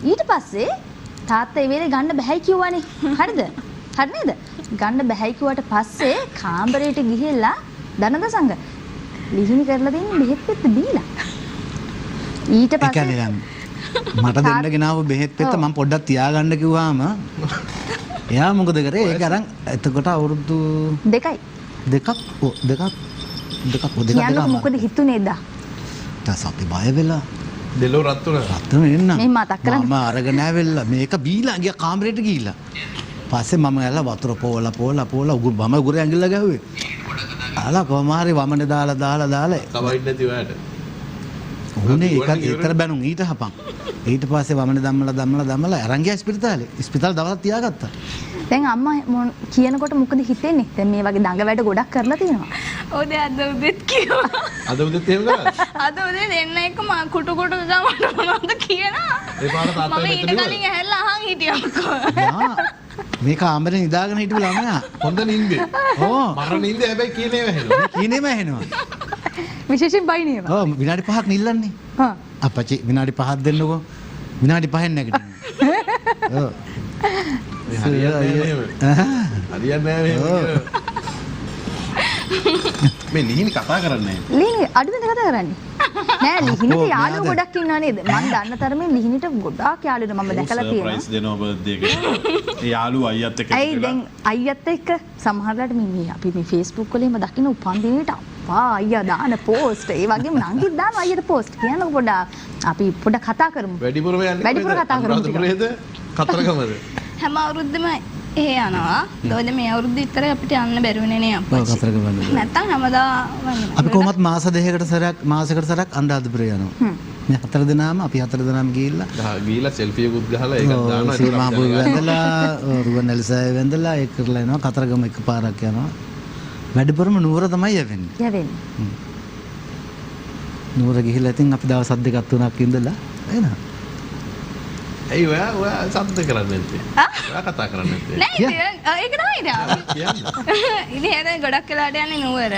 ඊට පස්සේ තාත්තා ඒ වෙලේ ගන්න බැහැ කිව්වනේ. හරිද? හරි නේද? ගන්න බැහැ කිව්වට පස්සේ කාමරයට ගිහිල්ලා දනද සංග ලිහිණි කරලා දෙන්නේ බෙහෙත් පෙත්ත දීලා. ඊට ඒ කියන්නේ පස්සේ දැන් මට දෙන්න ගෙනාව බෙහෙත් පෙත්ත මම පොඩ්ඩක් තියාගන්න කිව්වාම එයා මොකද කරේ? ඒක අරන් එතකොට අවුරුදු දෙකයි. දෙකක් කියන්න මොකද හිතුනේ එදා? අපි බය වෙලා දෙලෝ රත් උනා. රත්න එන්න මේ මතක් කරන්න. මම අරගෙන ආවෙලා මේක බීලා ගියා කාමරේට ගිහිල්ලා. පස්සේ මම ඇල්ල වතුර පෝලා උගුර උගුර ඇඟිල්ල ගැහුවේ. ආලා කොහම හරි වමනේ දාලා කවයිඩ් නැති ඔයාට. උනේ ඒක ඒතර බැනුම් ඊට හපන්. ඊට පස්සේ වමනේ දම්මලා අරන් ගියා ඉස්පිරිතාලේ. ඉස්පිරිතාල දවස් තියාගත්තා. දැන් අම්මා කියනකොට මොකද හිතෙන්නේ? දැන් මේ වගේ දඟ වැඩ ගොඩක් කරලා තියෙනවා. ඔව් දැන් අද උදේත් කිව්වා. අද උදේත් එහෙම කරා? අද උදේ දෙන්න එක මම කුටු ගමන මොනවද කියනවා? ඒ පාර තාත්තා මම ඊට කලින් ඇහැරලා අහන් හිටියා අක්කෝ. මේ කාමරේ නිදාගෙන හිටපු ළමයා හොඳ නින්දේ. ඕ මරණ නින්දේ හැබැයි කීනේ වැහෙනවා. කීනේම ඇහෙනවා. විශේෂයෙන් බයිනේවා. ඔව් විනාඩි 5ක් නිල්ලන්නේ. හා. අපච්චි විනාඩි 5ක් දෙන්නකෝ. විනාඩි 5න් නැගිටිනවා. ඔව්. හරියන්නේ නැහැ මේ ලිහිණි කතා කරන්නේ නැහැ. ලිහිණි අඩුවෙන්ද කතා කරන්නේ? නෑ ලිහිණිට යාළුවෝ ගොඩක් ඉන්නවා නේද? මම දන්න තරමේ ලිහිණිට ගොඩාක් යාළුවෝ මම දැකලා තියෙනවා. සර්ප්‍රයිස් දෙනවා බර්ත්ඩේ එකට. ඒ යාළුවා අයියත් එක්ක ඇයි දැන් අයියත් එක්ක සමහරවිට මේ අපි මේ Facebook වල එහෙම දකින්න උපන්දිනේට අප්පා අයියා දාන පෝස්ට් ඒ වගේම නංගිත් දාන අයියට පෝස්ට් කියනකො පොඩ්ඩක් අපි පොඩ්ඩක් කතා කරමු. වැඩිපුරම යන්නේ වැඩිපුර කතා කරමු. අනුරාධපුරේද කතරගමද? හැම අවුරුද්දම එහෙ යනවා. මොකද මේ අවුරුද්ද විතර අපිට යන්න බැරි වුණේ නේ අප්පච්චි. කතරගම. නැත්තම් හැමදා අපි කොහොමත් මාසයකට සැරයක් අනුරාධපුරේ යනවා. මේ හතර දෙනාම අපි හතර දෙනාම ගිහිල්ලා සෙල්ෆි එකකුත් ගහලා ඒකත් දානවා. සීමාපුර වැඳලා රුවන්වැලිසෑය වැඳලා ඒක කරලා එනවා. කතරගම එකපාරක් යනවා. වැඩිපුරම නුවර තමයි යවෙන්නේ. නුවර ගිහිල්ලා ඉතින් අපි දවස් 2-3ක් ඉඳලා එනවා. ඇයි ඔයා සද්ද කරන්නේ නැත්තේ? ඔයා කතා කරන්නේ නැත්තේ? නෑ ඒක තමයි ඉතින්. ඉතින් හැබැයි ගොඩක් වෙලාට යන්නේ නුවර.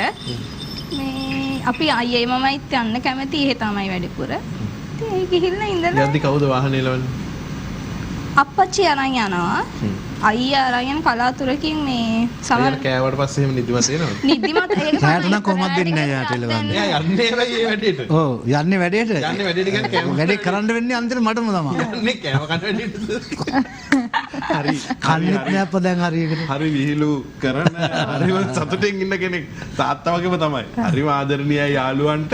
මේ අපි අයියේ මමයිත් යන්න කැමති එහෙ තමයි වැඩිපුර. ඉතින් ඒ ගිහිල්ලා ඉඳලා යද්දි කවුද වාහනේ එලවන්නේ? අප්පච්චි අරන් යනවා. අයියා අරගෙන කලාතුරකින් මේ සමහර අයියා කෑවට පස්සේ එහෙම නිදිමත එනවද? නිදිමත ඒක රැට නම් කොහොමද දෙන්නේ නැහැ යාට එළවන්න. එයා යන්නේ වෙයි ඒ වැඩේට. ඔව් යන්නේ වැඩේට. යන්නේ වැඩේට කියන්නේ කෑම. වැඩේ කරන්න වෙන්නේ අන්තිමට මටම තමයි. යන්නේ කෑම කන වැඩේට. හරි. කන්නේත් නෑ අප දැන් හරියකට. හරි විහිළු කරන හරිම සතුටින් ඉන්න කෙනෙක් තාත්තා වගේම තමයි. හරිම ආදරණීයයි යාළුවන්ට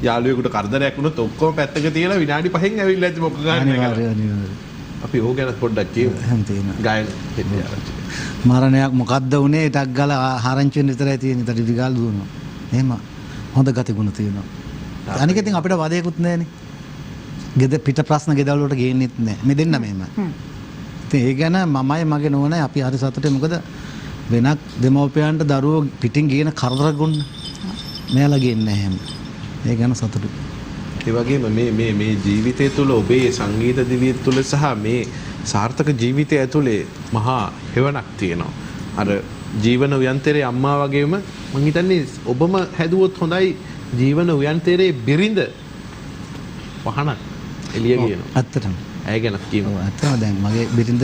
යාළුවෙකුට කරදරයක් වුණොත් ඔක්කොම පැත්තක තියලා විනාඩි 5න් ඇවිල්ලා ඇති මොකක් ගන්න එක. අනිවාර්යයෙන්. අපි ඕක ගැන පොඩ්ඩක් කියමු. එහෙම තියෙනවා. ගායන හෙන්නේ ආරංචි. මරණයක් මොකද්ද උනේ ටක් ගාලා ආරංචි වෙන විතරයි තියෙන්නේ. ඊට විගාල් දුවනවා. එහෙම හොඳ ගතිගුණ තියෙනවා. අනික ඉතින් අපිට වදයකුත් නැහැනේ. ගෙද පිට ප්‍රශ්න ගෙදවල වලට ගේන්නෙත් නැහැ. මේ දෙන්න මෙහෙම. ඉතින් ඒ ගැන මමයි මගේ නෝනයි අපි හරි සතුටුයි. මොකද වෙනත් දෙමව්පියන්ට දරුවෝ පිටින් ගේන කරදර ගොන්න මෙයාලා ගේන්නේ නැහැ එහෙම. ඒ ගැන සතුටුයි. ඒ වගේම මේ ජීවිතය තුළ ඔබේ සංගීත දිවිය තුළ සහ මේ සාර්ථක ජීවිතය ඇතුලේ මහා හෙවණක් තියෙනවා. අර ජීවන උයන්තරේ අම්මා වගේම මං හිතන්නේ ඔබම හැදුවොත් හොඳයි ජීවන උයන්තරේ බිරිඳ වහනක් එළිය ගියනවා. ඇත්තටම. ඇය ගැන කියමු. ඔව් ඇත්තටම දැන් මගේ බිරිඳ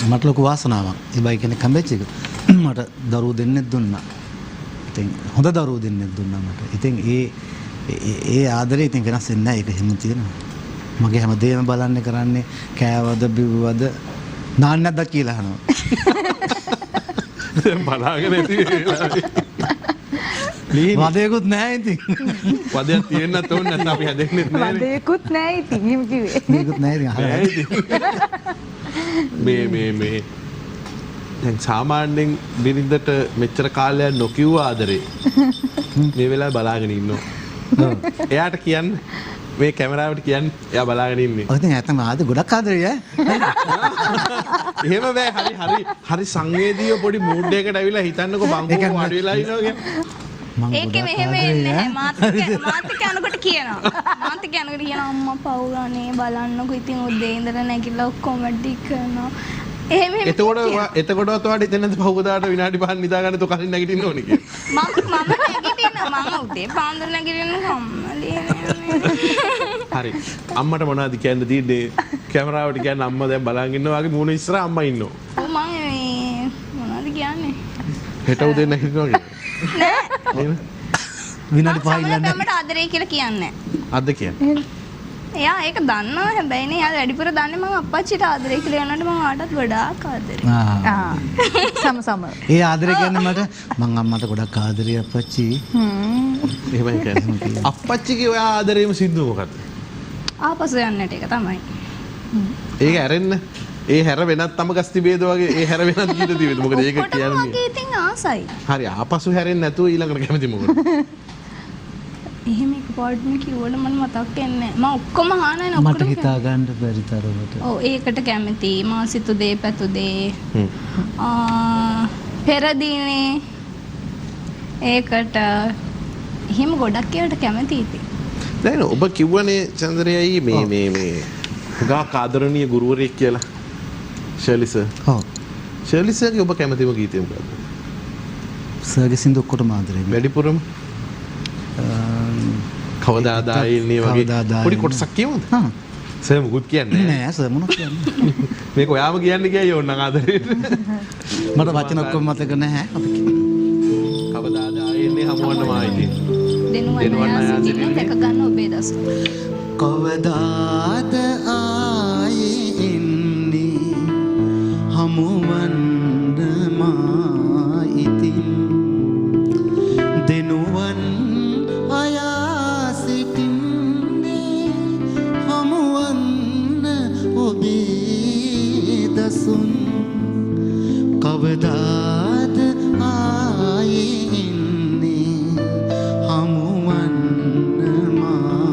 මට ලොකු වාසනාවක්. ඒ බයි කෙනෙක් හම්බෙච්ච එක. මට දරුවෝ දෙන්නෙක් දුන්නා. ඉතින් හොඳ දරුවෝ දෙන්නෙක් දුන්නා මට. ඉතින් ඒ ආදරේ ඉතින් වෙනස් වෙන්නේ නැහැ. ඒක හැම තියෙනවා. මගේ හැමදේම බලන්නේ කරන්නේ කෑවද බිව්වද නාන්න නැද්ද කියලා අහනවා. දැන් බලාගෙන ඇති වෙලාවේ. වදයකුත් නැහැ ඉතින්. වදයක් තියෙන්නත් ඕනේ නැත්නම් අපි හැදෙන්නෙත් නැහැ. වදයකුත් නැහැ ඉතින් එහෙම කිව්වේ. මේකුත් නැහැ ඉතින් අහලා. මේ දැන් සාමාන්‍යයෙන් බිරිඳට මෙච්චර කාලයක් නොකියුව ආදරේ මේ වෙලාවේ බලාගෙන ඉන්නවා. එයාට කියන්න මේ කැමරාවට කියන්න එයා බලාගෙන ඉන්නේ. ඔය ඉතින් ඇත්තම ආද ගොඩක් ආදරේ ඈ. එහෙම බෑ හරි සංවේදීව පොඩි මූඩ් එකකට ඇවිල්ලා හිතන්නකෝ බංකෝ වාඩි වෙලා ඉනවා කියන්නේ. ඒකේ මෙහෙම එන්නේ නැහැ. මාත් යනකොට කියනවා. මාත් යනකොට කියනවා අම්මා පවුලනේ බලන්නකෝ ඉතින් උදේ ඉඳලා නැගිටලා ඔක්කොම ටික කරනවා. එහෙම එතකොටවත් වාඩි දෙන්න නැද්ද පහුවදාට විනාඩි 5ක් නිදා ගන්න තෝ කලින් නැගිටින්න ඕනේ කියලා. මම නැගිටිනවා. මම උදේ පාන්දර නැගිටින්න කම්මලේ. හරි. අම්මට මොනවද කියන්න තියෙන්නේ? කැමරාවට කියන්න අම්මා දැන් බලන් ඉන්නවා වගේ මූණ ඉස්සරහ අම්මා ඉන්නවා. ඔව් මම මොනවද කියන්නේ? හෙට උදේ නැගිටිනවා කියන්නේ. නෑ. විනාඩි 5 ඉල්ලන්නේ. මට ආදරේ කියලා කියන්නේ. අද කියන්නේ. එයා ඒක දන්නවා හැබැයිනේ එයා වැඩිපුර දන්නේ මම අප්පච්චිට ආදරේ කියලා යනකොට මම ආටත් ගොඩාක් ආදරේ. සම. ඒ ආදරේ කියන්නේ මට මං අම්මට ගොඩක් ආදරේ අප්පච්චි. එහෙමයි කියන්නේ. අප්පච්චිගේ ඔය ආදරේම සිද්ධු මොකද්ද? ආපසු යන්නට ඒක තමයි. ඒක ඇරෙන්න. ඒ හැර වෙනත් තම ගස් තිබේද වගේ ඒ හැර වෙනත් ගීත තිබේද? මොකද ඒක කියන්නේ. මගේ ඉතින් ආසයි. හරි ආපසු හැරෙන්නේ නැතුව ඊළඟට කැමති මොකද? එහෙම එකපාරටම කිව්වොත් මම මතක් වෙන්නේ නැහැ. මම ඔක්කොම අහනයි ඔක්කොම. මට හිතා ගන්න බැරි තරමට. ඔව් ඒකට කැමති. මා සිතු දේ පැතු දේ. පෙරදීනේ ඒකට එහෙම ගොඩක් ඒවට කැමති ඉතින්. දැන් ඔබ කිව්වනේ චන්ද්‍රයයි මේ ගා ආදරණීය ගුරුවරයෙක් කියලා. Shirley sir. ඔව්. ශර්ලි සර්ගේ ඔබ කැමතිම ගීතය මොකක්ද? සර්ගේ සින්දු ඔක්කොටම ආදරේ. වැඩිපුරම කවදාද ආයේ වගේ පොඩි කොටසක් කියමුද? හා. සර් මුකුත් කියන්නේ නෑ සර් මොනවද කියන්නේ? මේක ඔයාම කියන්නේ කියයි ඕනනම් ආදරේට. මට වචන ඔක්කොම මතක නැහැ. අපි කවදාද ආයේ හමුවන්නම ආයේ. දෙනුවන් ආසිතින් දැක ගන්න ඔබේ දස. කවදාද ආයේ එන්නේ හමුවන්න මා ඉතින් දෙනුවන් අයා සිටින්නේ හමුවන්න ඔබේ දසුන් කවදාද ආයේ එන්නේ හමුවන්න මා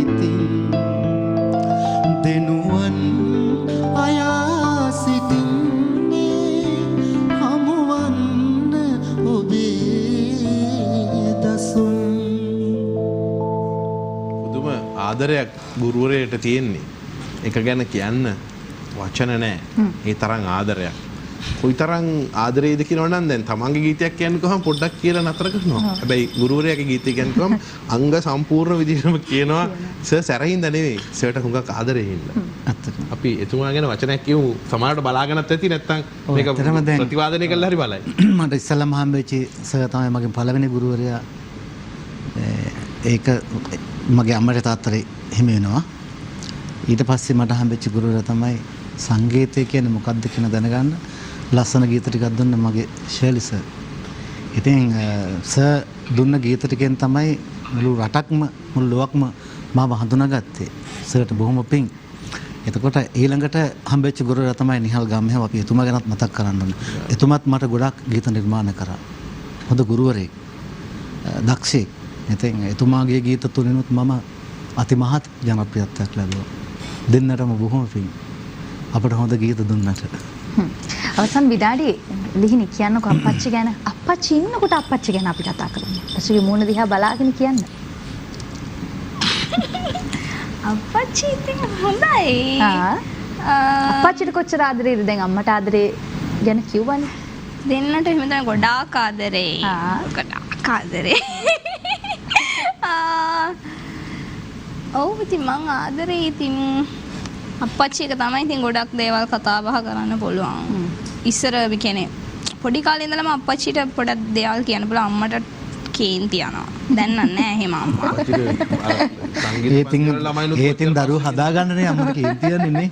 ඉතින් දෙනුවන් අයා සිටින්නේ හමුවන්න ඔබේ දසුන්. පුදුම ආදරයක් ගුරුවරයට තියෙන්නේ. එක ගැන කියන්න වචන නැහැ. ඒ තරම් ආදරයක්. කොයිතරම් ආදරේද කියනවා නම් දැන් තමන්ගේ ගීතයක් කියනකොහම පොඩ්ඩක් කියලා නතර කරනවා. හැබැයි ගුරුවරයාගේ ගීතය කියනකොහම අංග සම්පූර්ණ විදිහටම කියනවා සර් සැරින්ද නෙවෙයි සර්ට හුඟක් ආදරේ හින්දා. ඇත්තටම. අපි එතුමා ගැන වචනයක් කියමු. සමහරවිට බලාගෙනත් ඇති නැත්නම් මේක ඇත්තටම දැන් ප්‍රතිවාදනය කළා හරි බලයි. මට ඉස්සල්ලාම හම්බෙච්ච සර් තමයි මගේ පළවෙනි ගුරුවරයා. ඒක මගේ අම්මට තාත්තට හිමි වෙනවා. ඊට පස්සේ මට හම්බෙච්ච ගුරුවරයා තමයි සංගීතය කියන්නේ මොකක්ද කියන දැනගන්න ලස්සන ගීත ටිකක් දුන්න මගේ ශෛලි සර්. ඉතින් සර් දුන්න ගීත ටිකෙන් තමයි මුළු රටක්ම මුළු ලෝකම මාව හඳුනාගත්තේ. සර්ට බොහොම පිං. එතකොට ඊළඟට හම්බෙච්ච ගුරුවරයා තමයි නිහල් ගම්මැව. අපි එතුමා ගැනත් මතක් කරන්න ඕනේ. එතුමත් මට ගොඩක් ගීත නිර්මාණය කරා. හොඳ ගුරුවරයෙක්. දක්ෂයෙක්. ඉතින් එතුමාගේ ගීත තුලිනුත් මම අතිමහත් ජනප්‍රියත්වයක් ලැබුවා. දෙන්නටම බොහොම පිං. අපට හොඳ ගීත දුන්නට. අවසන් විඩාඩි ලිහිණි කියන්නකෝ අප්පච්චි ගැන. අප්පච්චි ඉන්නකොට අප්පච්චි ගැන අපි කතා කරමු. පසුගිය මූණ දිහා බලාගෙන කියන්න. අප්පච්චි ඉතින් හොඳයි. අප්පච්චිට කොච්චර ආදරේද දැන් අම්මට ආදරේ ගැන කිව්වනේ. දෙන්නට එහෙම තමයි ගොඩාක් ආදරේ. ගොඩාක් ආදරේ. ඔව් ඉතින් මං ආදරේ ඉතින් අප්පච්චි එක තමයි ඉතින් ගොඩක් දේවල් කතා බහ කරන්න පුළුවන්. ඉස්සර කියන්නේ පොඩි කාලේ ඉඳලම අප්පච්චිට පොඩක් දේවල් කියන්න පුළුවන් අම්මට කේන්ති යනවා. දැන් නෑ එහෙම අම්මා. ඒතින් දරුවෝ හදාගන්නනේ අම්මට කේන්ති යන්නේ නේ.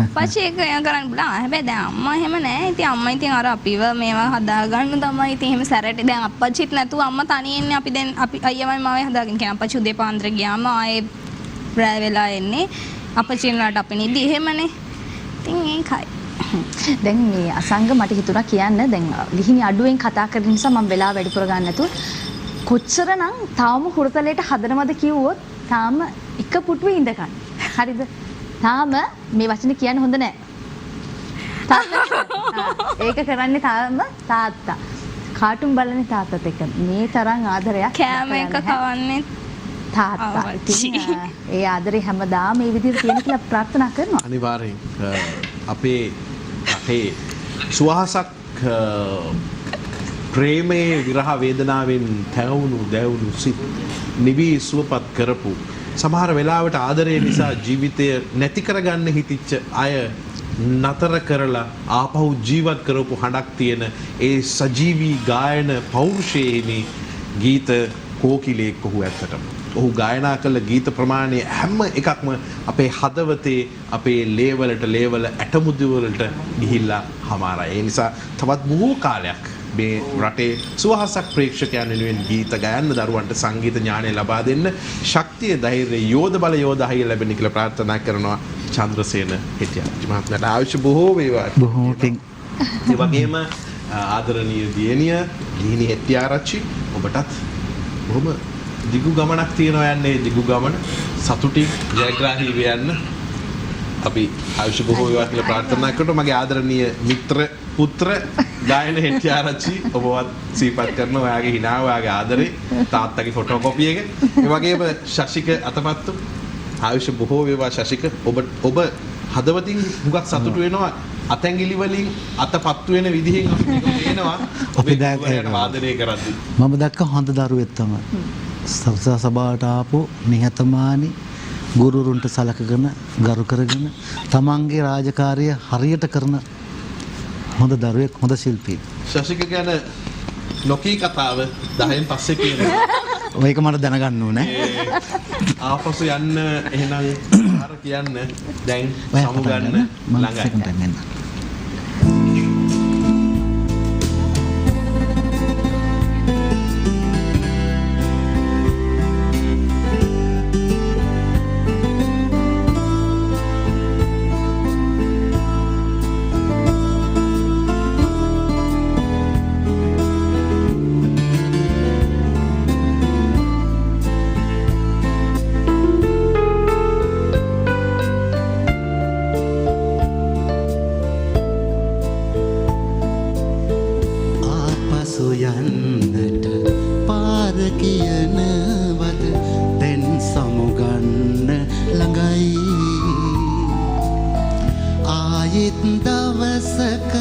අප්පච්චි එක කරන්න පුළුවන්. හැබැයි දැන් අම්මා එහෙම නෑ. ඉතින් අම්මා ඉතින් අර අපිව මේවා හදාගන්න තමයි ඉතින් එහෙම සැරට දැන් අප්පච්චිත් නැතුව අම්මා තනියෙන් අපි දැන් අපි අයියමයි මාවයි හදාගෙන කියන්නේ අප්පච්චි උදේ පාන්දර ගියාම ආයේ රැ වෙලා එන්නේ. අපචින්ලාට අපි නිදි එහෙමනේ. ඉතින් ඒකයි. දැන් මේ අසංග මට හිතුණා කියන්න දැන් ලිහිණි අඩුවෙන් කතා කරන නිසා මම වෙලාව වැඩිපුර ගන්න නැතුව කොච්චරනම් තාම හුරතලයට හදනවද කිව්වොත් තාම එක පුටුවේ ඉඳගන්න. හරිද? තාම මේ වචන කියන්න හොඳ නැහැ. ඒක කරන්නේ තාම තාත්තා. කාටුන් බලන්නේ තාත්තත් එක්ක. මේ තරම් ආදරයක් කෑම එක කවන්නේ තාත්තා. ඉතින් ඒ ආදරේ හැමදාම මේ විදිහට තියෙන කියලා ප්‍රාර්ථනා කරනවා. අනිවාර්යෙන් අපේ රටේ සුවහසක් ප්‍රේමයේ විරහ වේදනාවෙන් තැවුණු දැවුණු සිත් නිවි සුවපත් කරපු සමහර වෙලාවට ආදරය නිසා ජීවිතය නැති කරගන්න හිතිච්ච අය නතර කරලා ආපහු ජීවත් කරපු හඬක් තියෙන ඒ සජීවී ගායන පෞරුෂයේනි ගීත කෝකිලෙක් ඔහු ඇත්තටම. ඔහු ගායනා කළ ගීත ප්‍රමාණය හැම එකක්ම අපේ හදවතේ අපේ ලේවල ඇටමුදු වලට ගිහිල්ලා හමාරයි. ඒ නිසා තවත් බොහෝ කාලයක් මේ රටේ සුවහසක් ප්‍රේක්ෂකයන් වෙනුවෙන් ගීත ගයන්න දරුවන්ට සංගීත ඥානය ලබා දෙන්න ශක්තිය ධෛර්යය යෝධ බල යෝධහය ලැබෙන්න කියලා ප්‍රාර්ථනා කරනවා චන්ද්‍රසේන හෙටියාරච්චි මහත්මයාට ආයුෂ බොහෝ වේවා. බොහොම පිං. ඒ වගේම ආදරණීය දියණිය ලිහිණි හෙටියාරච්චි ඔබටත් බොහොම දිගු ගමනක් තියෙනවා යන්නේ. දිගු ගමන සතුටින් ජයග්‍රාහී වෙන්න අපි ආයුෂ බොහෝ වේවා කියලා ප්‍රාර්ථනා කරනවා. මගේ ආදරණීය මිත්‍ර පුත්‍ර ගායන හෙටියාරච්චි ඔබවත් සිහිපත් කරනවා. ඔයාගේ හිනාව ඔයාගේ ආදරේ තාත්තගේ ෆොටෝකොපි එක. ඒ වගේම ශශික අතපත්තු ආයුෂ බොහෝ වේවා ශශික. ඔබ හදවතින් හුඟක් සතුටු වෙනවා. අතැඟිලි වලින් අතපත්තු වෙන විදිහෙන් අපි මේක පේනවා. අපි දැක්ක වාදනය කරද්දී මම දැක්ක හොඳ දරුවෙක් තමයි. සභාවට ආපු නිහතමානී ගුරුරුන්ට සලකගෙන ගරු කරගෙන තමන්ගේ රාජකාරිය හරියට කරන හොඳ දරුවෙක් හොඳ ශිල්පියෙක්. ශශික ගැන නොකී කතාව 10න් පස්සේ කියනවා. ඒක මට දැනගන්න ඕනේ. ආපසු යන්න එහෙනම් අර කියන්න දැන් සමු ගන්න ළඟයි. යන්නට පාද කියනවද දැන් සමුගන්න ළඟයි ආයෙත් දවසක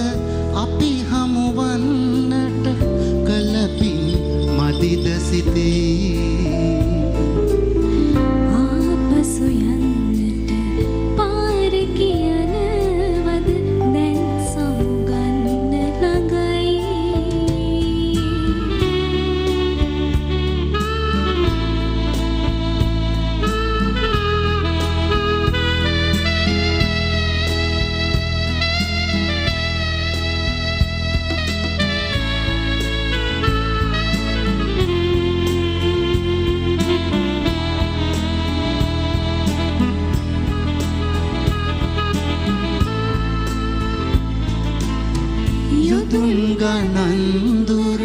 ගනන්දුර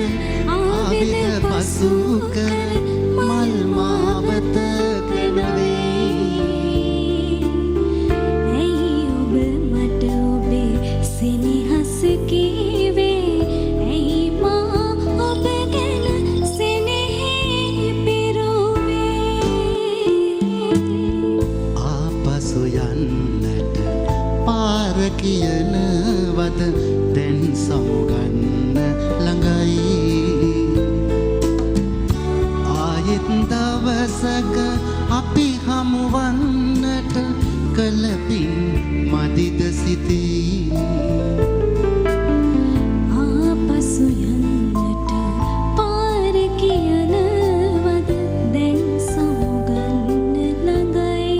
ආවිද පසු කර මල් මාවත කනවේ ඇයි ඔබ මට ඔබේ සෙනෙහස කීවේ ඇයි මා ඔබ ගැන සෙනෙහි පිරුවේ ආපසු යන්නට පාර කියනවද දැන් සමුගන්න ළඟයි ආයෙත් දවසක අපි හමුවන්නට කලපින් මදිද සිතී ආපසු යන්නට පාර කියනවද දැන් සමුගන්න ළඟයි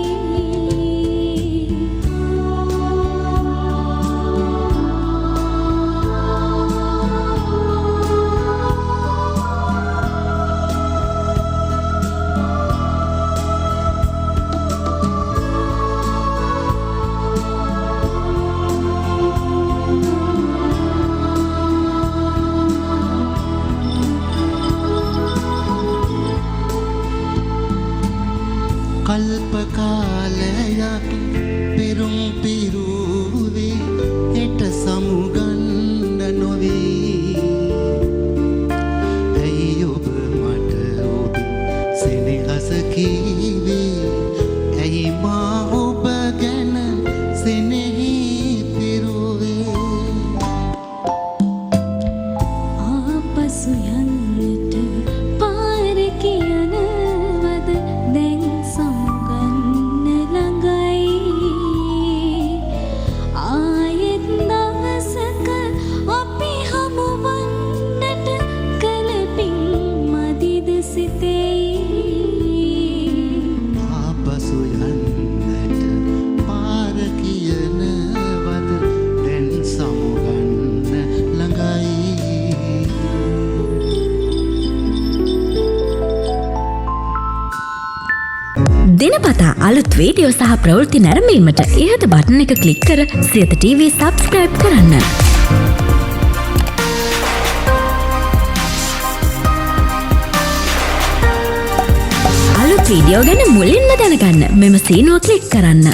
කල්ප කාලයක් පෙරුම් පිරුවේ හෙට සමුගන්න නොවේ ඇයි ඔබ මට ඔබේ සෙනෙහස කීවේ ඇයි මා ඔබ ගැන සෙනෙහි පිරුවේ ආපසු යන්නට පාර කියනවද දැන් සමුගන්න ළඟයි ආයෙත් දවසක අපි හමුවන්නට කලපින් මදිද සිතෙයි ආපසු යන්නට පාර කියනවද දැන් සමුගන්න ළඟයි දිනපතා අලුත් වීඩියෝ සහ ප්‍රවෘත්ති නැරඹීමට ඉහත බටන් එක ක්ලික් කර සියත TV සබ්ස්ක්‍රයිබ් කරන්න. අලුත් වීඩියෝ ගැන මුලින්ම දැනගන්න මෙම සීනුව ක්ලික් කරන්න.